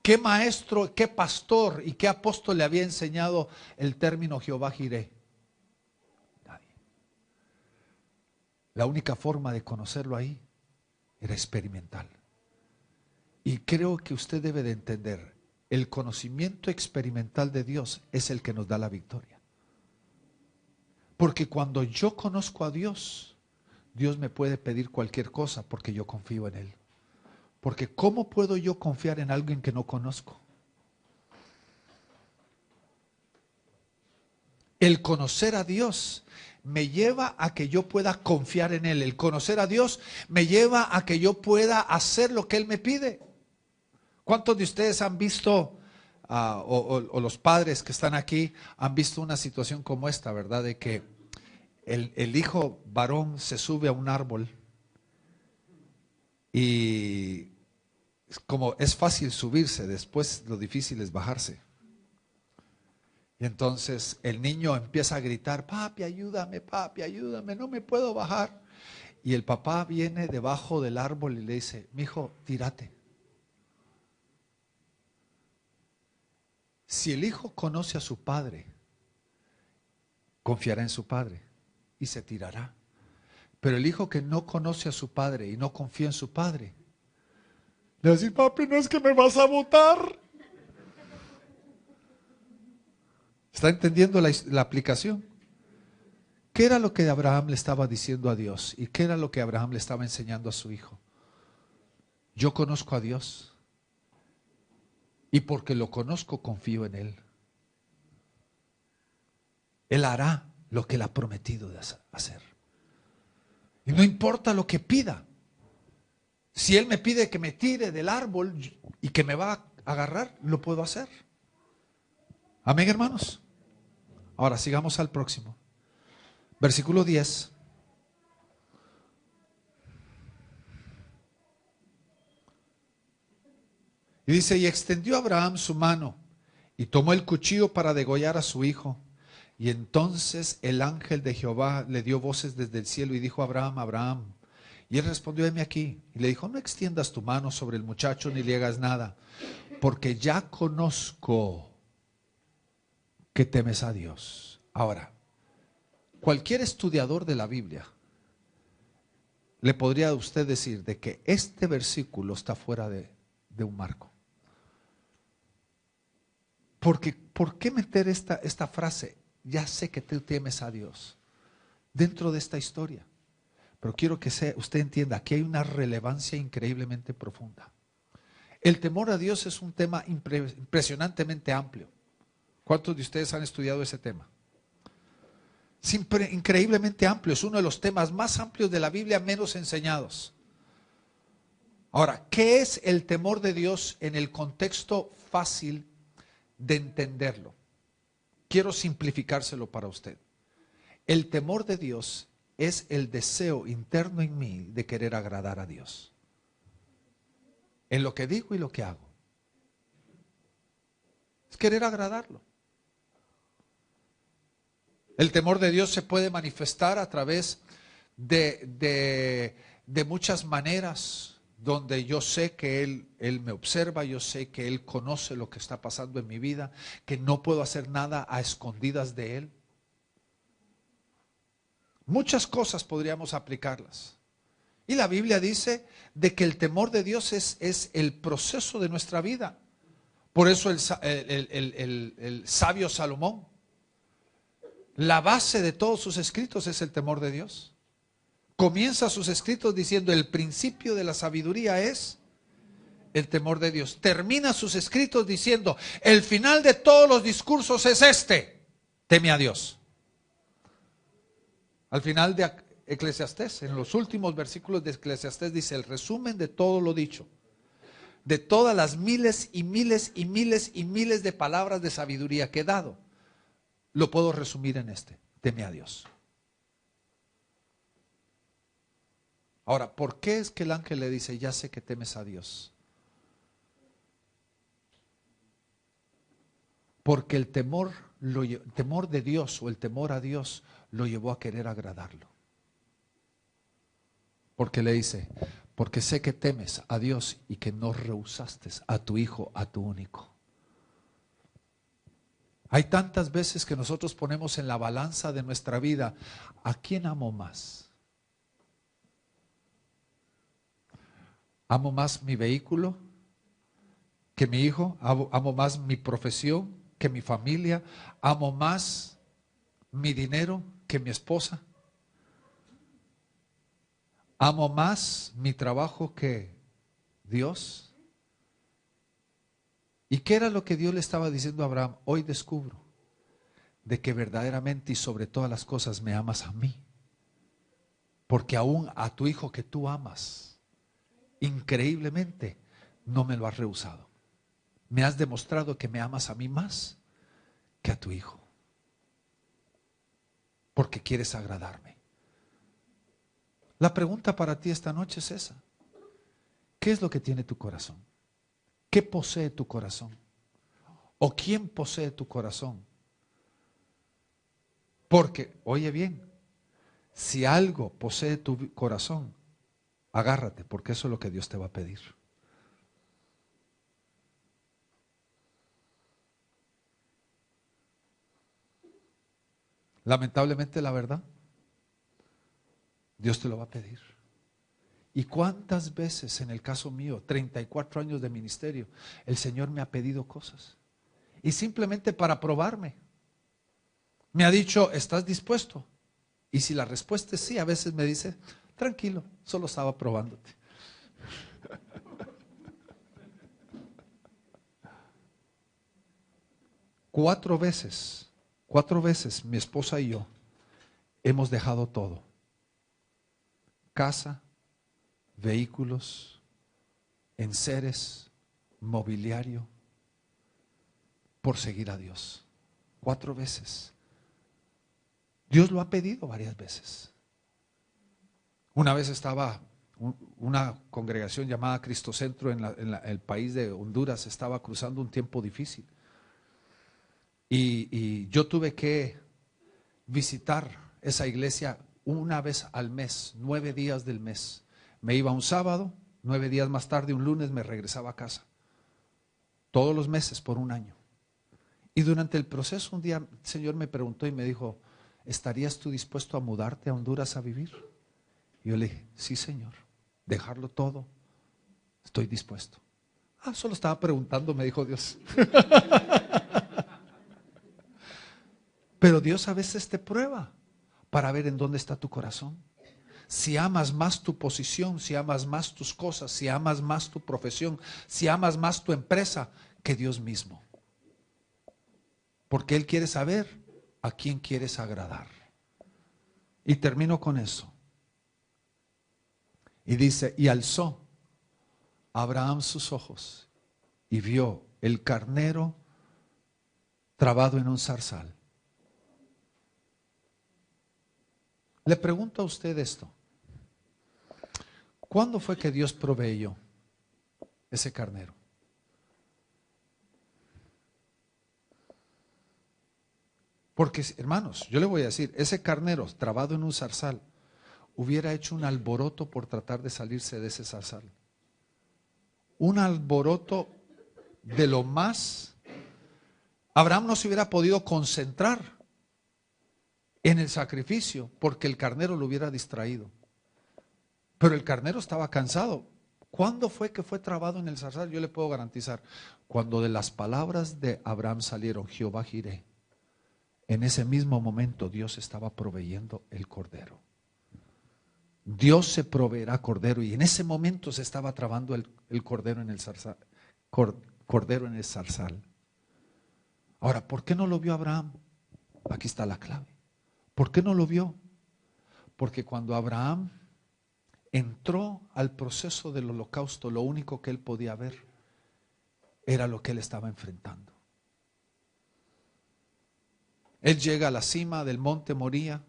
¿Qué maestro, qué pastor y qué apóstol le había enseñado el término Jehová Jireh? Nadie. La única forma de conocerlo ahí era experimental. Y creo que usted debe de entender, el conocimiento experimental de Dios es el que nos da la victoria. Porque cuando yo conozco a Dios, Dios me puede pedir cualquier cosa porque yo confío en Él. Porque ¿cómo puedo yo confiar en alguien que no conozco? El conocer a Dios me lleva a que yo pueda confiar en Él. El conocer a Dios me lleva a que yo pueda hacer lo que Él me pide. ¿Cuántos de ustedes han visto, o los padres que están aquí, han visto una situación como esta, verdad? De que el hijo varón se sube a un árbol y como es fácil subirse, después lo difícil es bajarse. Y entonces el niño empieza a gritar, papi, ayúdame, no me puedo bajar. Y el papá viene debajo del árbol y le dice, mijo, tírate. Si el hijo conoce a su padre, confiará en su padre y se tirará. Pero el hijo que no conoce a su padre y no confía en su padre, le va a decir, papi, no es que me vas a botar. ¿Está entendiendo la aplicación? ¿Qué era lo que Abraham le estaba diciendo a Dios? ¿Y qué era lo que Abraham le estaba enseñando a su hijo? Yo conozco a Dios. Y porque lo conozco, confío en Él. Él hará lo que Él ha prometido de hacer. Y no importa lo que pida. Si Él me pide que me tire del árbol y que me va a agarrar, lo puedo hacer. Amén, hermanos. Ahora sigamos al próximo. Versículo 10. Y dice, y extendió Abraham su mano y tomó el cuchillo para degollar a su hijo. Y entonces el ángel de Jehová le dio voces desde el cielo y dijo a Abraham, Abraham. Y él respondió, heme aquí. Y le dijo, no extiendas tu mano sobre el muchacho ni le hagas nada, porque ya conozco que temes a Dios. Ahora, cualquier estudiador de la Biblia le podría a usted decir de que este versículo está fuera de un marco. Porque, ¿por qué meter esta frase? Ya sé que tú temes a Dios dentro de esta historia. Pero quiero que usted entienda que hay una relevancia increíblemente profunda. El temor a Dios es un tema impresionantemente amplio. ¿Cuántos de ustedes han estudiado ese tema? Es increíblemente amplio, es uno de los temas más amplios de la Biblia, menos enseñados. Ahora, ¿qué es el temor de Dios en el contexto fácil de entenderlo? Quiero simplificárselo para usted. El temor de Dios es el deseo interno en mí de querer agradar a Dios, en lo que digo y lo que hago. Es querer agradarlo. El temor de Dios se puede manifestar a través de muchas maneras, donde yo sé que Él me observa, yo sé que Él conoce lo que está pasando en mi vida, que no puedo hacer nada a escondidas de Él. Muchas cosas podríamos aplicarlas. Y la Biblia dice de que el temor de Dios es el proceso de nuestra vida. Por eso el sabio Salomón, la base de todos sus escritos es el temor de Dios. Comienza sus escritos diciendo: el principio de la sabiduría es el temor de Dios. Termina sus escritos diciendo: el final de todos los discursos es este: teme a Dios. Al final de Eclesiastés, en los últimos versículos de Eclesiastés, dice el resumen de todo lo dicho, de todas las miles y miles y miles y miles de palabras de sabiduría que he dado. Lo puedo resumir en este: teme a Dios. Ahora, ¿por qué es que el ángel le dice: ya sé que temes a Dios? Porque el temor de Dios o el temor a Dios lo llevó a querer agradarlo. Porque le dice: porque sé que temes a Dios y que no rehusaste a tu hijo, a tu único. Hay tantas veces que nosotros ponemos en la balanza de nuestra vida: ¿a quién amo más? ¿Amo más mi vehículo que mi hijo? ¿Amo más mi profesión que mi familia? ¿Amo más mi dinero que mi esposa? ¿Amo más mi trabajo que Dios? ¿Y qué era lo que Dios le estaba diciendo a Abraham? Hoy descubro de que verdaderamente y sobre todas las cosas me amas a mí. Porque aún a tu hijo que tú amas, increíblemente, no me lo has rehusado. Me has demostrado que me amas a mí más que a tu hijo. Porque quieres agradarme. La pregunta para ti esta noche es esa: ¿qué es lo que tiene tu corazón? ¿Qué posee tu corazón? ¿O quién posee tu corazón? Porque, oye bien, si algo posee tu corazón, agárrate, porque eso es lo que Dios te va a pedir. Lamentablemente, la verdad, Dios te lo va a pedir. ¿Y cuántas veces en el caso mío, 34 años de ministerio, el Señor me ha pedido cosas? Y simplemente para probarme, me ha dicho: ¿estás dispuesto? Y si la respuesta es sí, a veces me dice: tranquilo, solo estaba probándote. Cuatro veces mi esposa y yo hemos dejado todo: casa, vehículos, enseres, mobiliario, por seguir a Dios. 4 veces. Dios lo ha pedido varias veces. Una vez estaba una congregación llamada Cristocentro en el país de Honduras, estaba cruzando un tiempo difícil. Y yo tuve que visitar esa iglesia una vez al mes, 9 días del mes. Me iba un sábado, 9 días más tarde, un lunes, me regresaba a casa. Todos los meses por un año. Y durante el proceso un día el Señor me preguntó y me dijo: ¿estarías tú dispuesto a mudarte a Honduras a vivir? Y yo le dije, sí, Señor, dejarlo todo, estoy dispuesto. Solo estaba preguntando, me dijo Dios. Pero Dios a veces te prueba para ver en dónde está tu corazón. Si amas más tu posición, si amas más tus cosas, si amas más tu profesión, si amas más tu empresa que Dios mismo. Porque Él quiere saber a quién quieres agradar. Y termino con eso. Y dice, y alzó Abraham sus ojos y vio el carnero trabado en un zarzal. Le pregunto a usted esto. ¿Cuándo fue que Dios proveyó ese carnero? Porque, hermanos, yo le voy a decir, ese carnero trabado en un zarzal hubiera hecho un alboroto por tratar de salirse de ese zarzal. Un alboroto de lo más. Abraham no se hubiera podido concentrar en el sacrificio porque el carnero lo hubiera distraído. Pero el carnero estaba cansado. ¿Cuándo fue que fue trabado en el zarzal? Yo le puedo garantizar, cuando de las palabras de Abraham salieron, Jehová Jireh, en ese mismo momento Dios estaba proveyendo el cordero. Dios se proveerá cordero, y en ese momento se estaba trabando el cordero en el zarzal. Cordero en el zarzal. Ahora, ¿por qué no lo vio Abraham? Aquí está la clave. ¿Por qué no lo vio? Porque cuando Abraham entró al proceso del holocausto, lo único que él podía ver era lo que él estaba enfrentando. Él llega a la cima del monte Moría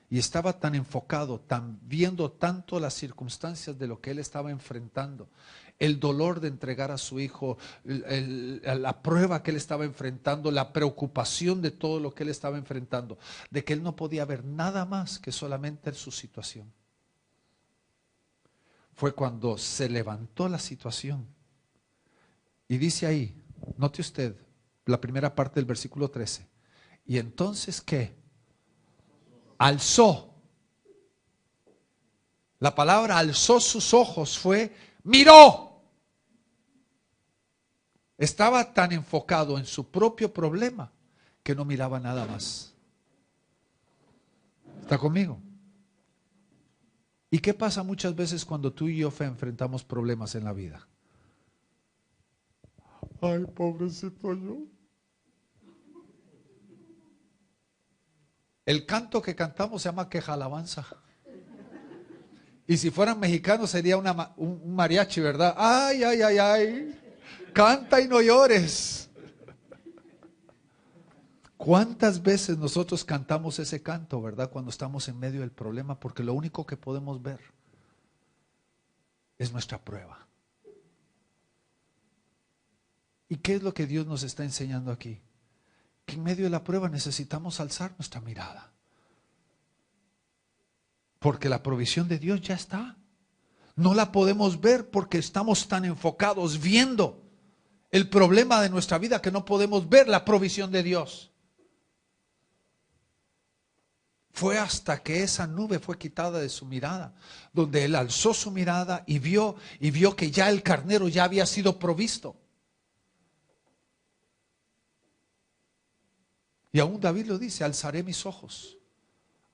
y estaba tan enfocado, viendo tanto las circunstancias de lo que él estaba enfrentando, el dolor de entregar a su hijo, la prueba que él estaba enfrentando, la preocupación de todo lo que él estaba enfrentando, de que él no podía ver nada más que solamente su situación. Fue cuando se levantó la situación. Y dice ahí, note usted la primera parte del versículo 13. Y entonces, ¿qué? Alzó. La palabra alzó sus ojos fue, miró. Estaba tan enfocado en su propio problema que no miraba nada más. ¿Está conmigo? ¿Y qué pasa muchas veces cuando tú y yo enfrentamos problemas en la vida? Ay, pobrecito yo. El canto que cantamos se llama queja alabanza. Y si fueran mexicanos sería un mariachi, ¿verdad? Ay, ay, ay, ay. Canta y no llores. ¿Cuántas veces nosotros cantamos ese canto, verdad? Cuando estamos en medio del problema, porque lo único que podemos ver es nuestra prueba. ¿Y qué es lo que Dios nos está enseñando aquí? Que en medio de la prueba necesitamos alzar nuestra mirada. Porque la provisión de Dios ya está. No la podemos ver porque estamos tan enfocados viendo el problema de nuestra vida que no podemos ver la provisión de Dios. Fue hasta que esa nube fue quitada de su mirada, donde él alzó su mirada y vio que ya el carnero ya había sido provisto. Y aún David lo dice, alzaré mis ojos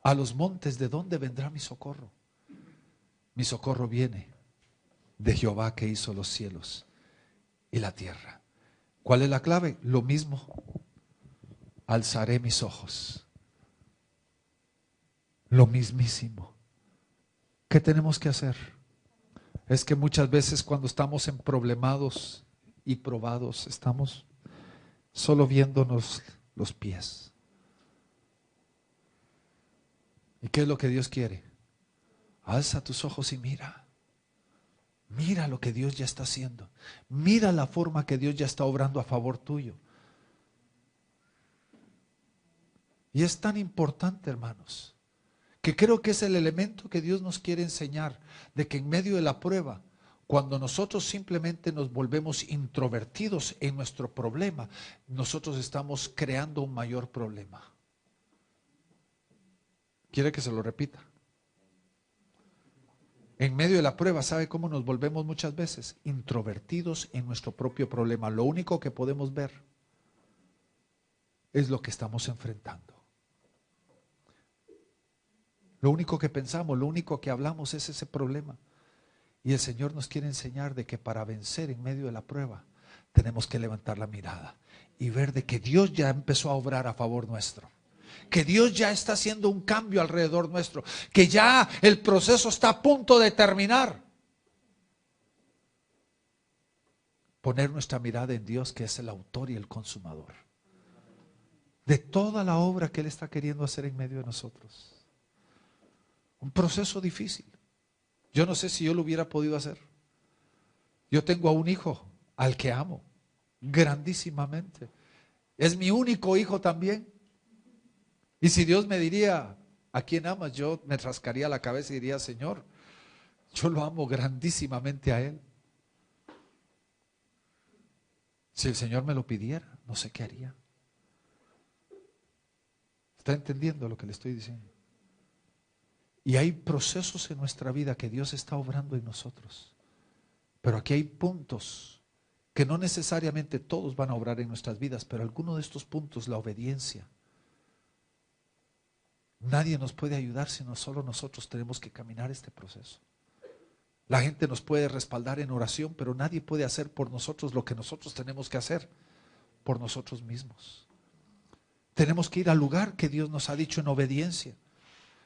a los montes, ¿de dónde vendrá mi socorro? Mi socorro viene de Jehová que hizo los cielos y la tierra. ¿Cuál es la clave? Lo mismo. Alzaré mis ojos. Lo mismísimo. ¿Qué tenemos que hacer? Es que muchas veces cuando estamos en problemados y probados, estamos solo viéndonos los pies. ¿Y qué es lo que Dios quiere? Alza tus ojos y mira. Mira lo que Dios ya está haciendo. Mira la forma que Dios ya está obrando a favor tuyo. Y es tan importante, hermanos, que creo que es el elemento que Dios nos quiere enseñar, de que en medio de la prueba, cuando nosotros simplemente nos volvemos introvertidos en nuestro problema, nosotros estamos creando un mayor problema. ¿Quiere que se lo repita? En medio de la prueba, ¿sabe cómo nos volvemos muchas veces? Introvertidos en nuestro propio problema. Lo único que podemos ver es lo que estamos enfrentando. Lo único que pensamos, lo único que hablamos es ese problema. Y el Señor nos quiere enseñar de que para vencer en medio de la prueba tenemos que levantar la mirada y ver de que Dios ya empezó a obrar a favor nuestro. Que Dios ya está haciendo un cambio alrededor nuestro. Que ya el proceso está a punto de terminar. Poner nuestra mirada en Dios, que es el autor y el consumador de toda la obra que Él está queriendo hacer en medio de nosotros. Un proceso difícil. Yo no sé si yo lo hubiera podido hacer. Yo tengo a un hijo al que amo grandísimamente. Es mi único hijo también. Y si Dios me diría, ¿a quién amas? Yo me rascaría la cabeza y diría, Señor, yo lo amo grandísimamente a Él. Si el Señor me lo pidiera, no sé qué haría. ¿Está entendiendo lo que le estoy diciendo? Y hay procesos en nuestra vida que Dios está obrando en nosotros. Pero aquí hay puntos que no necesariamente todos van a obrar en nuestras vidas, pero alguno de estos puntos, la obediencia. Nadie nos puede ayudar sino solo nosotros tenemos que caminar este proceso. La gente nos puede respaldar en oración, pero nadie puede hacer por nosotros lo que nosotros tenemos que hacer por nosotros mismos. Tenemos que ir al lugar que Dios nos ha dicho en obediencia.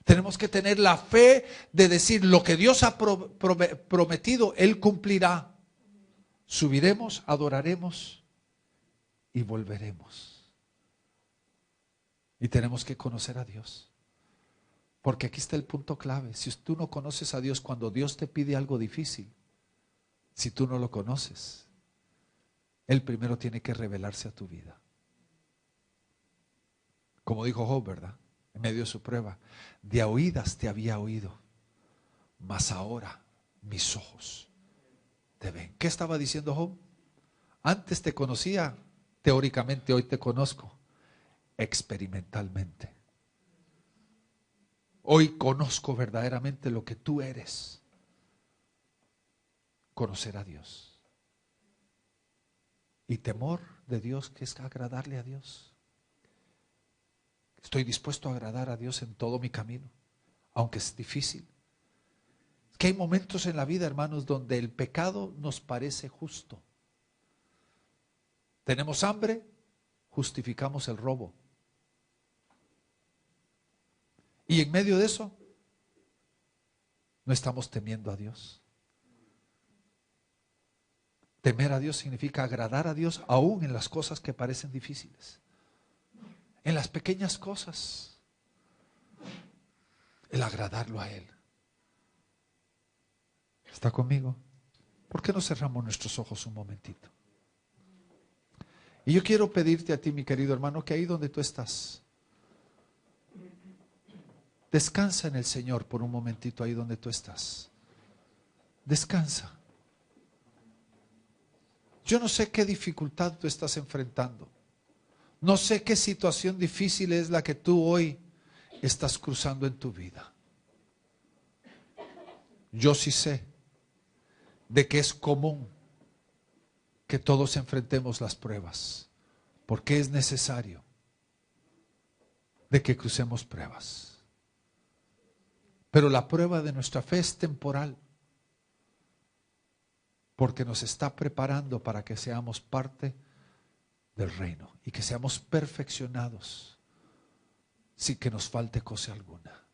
Tenemos que tener la fe de decir lo que Dios ha prometido, Él cumplirá. Subiremos, adoraremos y volveremos. Y tenemos que conocer a Dios. Porque aquí está el punto clave. Si tú no conoces a Dios cuando Dios te pide algo difícil, si tú no lo conoces, Él primero tiene que revelarse a tu vida. Como dijo Job, ¿verdad? En medio de su prueba, de a oídas te había oído, mas ahora mis ojos te ven. ¿Qué estaba diciendo Job? Antes te conocía teóricamente, hoy te conozco experimentalmente. Hoy conozco verdaderamente lo que tú eres. Conocer a Dios. Y temor de Dios, que es agradarle a Dios. Estoy dispuesto a agradar a Dios en todo mi camino, aunque es difícil. Es que hay momentos en la vida, hermanos, donde el pecado nos parece justo. Tenemos hambre, justificamos el robo. Y en medio de eso, no estamos temiendo a Dios. Temer a Dios significa agradar a Dios aún en las cosas que parecen difíciles. En las pequeñas cosas, el agradarlo a Él. ¿Está conmigo? ¿Por qué no cerramos nuestros ojos un momentito? Y yo quiero pedirte a ti, mi querido hermano, que ahí donde tú estás, descansa en el Señor por un momentito ahí donde tú estás. Descansa. Yo no sé qué dificultad tú estás enfrentando. No sé qué situación difícil es la que tú hoy estás cruzando en tu vida. Yo sí sé de que es común que todos enfrentemos las pruebas, porque es necesario de que crucemos pruebas. Pero la prueba de nuestra fe es temporal, porque nos está preparando para que seamos parte del reino y que seamos perfeccionados sin que nos falte cosa alguna.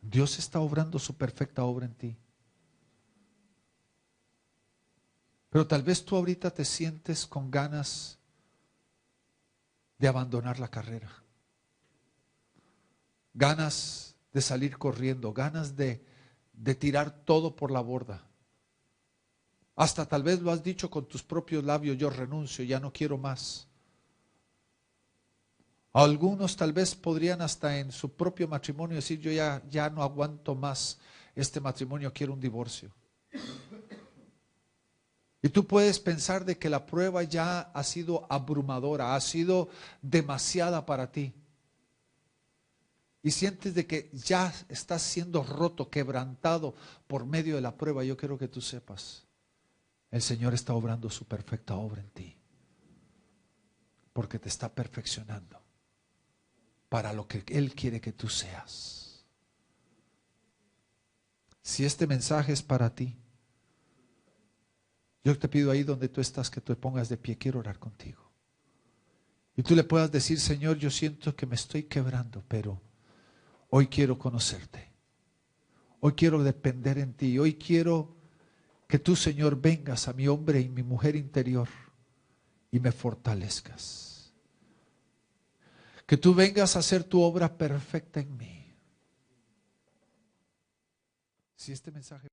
Dios está obrando su perfecta obra en ti. Pero tal vez tú ahorita te sientes con ganas de abandonar la carrera, ganas de salir corriendo, ganas de tirar todo por la borda. Hasta tal vez lo has dicho con tus propios labios, yo renuncio, ya no quiero más. Algunos tal vez podrían hasta en su propio matrimonio decir, yo ya no aguanto más este matrimonio, quiero un divorcio. Y tú puedes pensar de que la prueba ya ha sido abrumadora, ha sido demasiada para ti. y sientes de que ya estás siendo roto, quebrantado por medio de la prueba, yo quiero que tú sepas, el Señor está obrando su perfecta obra en ti, porque te está perfeccionando para lo que Él quiere que tú seas. Si este mensaje es para ti, yo te pido ahí donde tú estás que te pongas de pie, quiero orar contigo. Y tú le puedas decir, Señor, yo siento que me estoy quebrando, pero hoy quiero conocerte. Hoy quiero depender en ti. Hoy quiero que tú, Señor, vengas a mi hombre y mi mujer interior y me fortalezcas. Que tú vengas a hacer tu obra perfecta en mí. Si este mensaje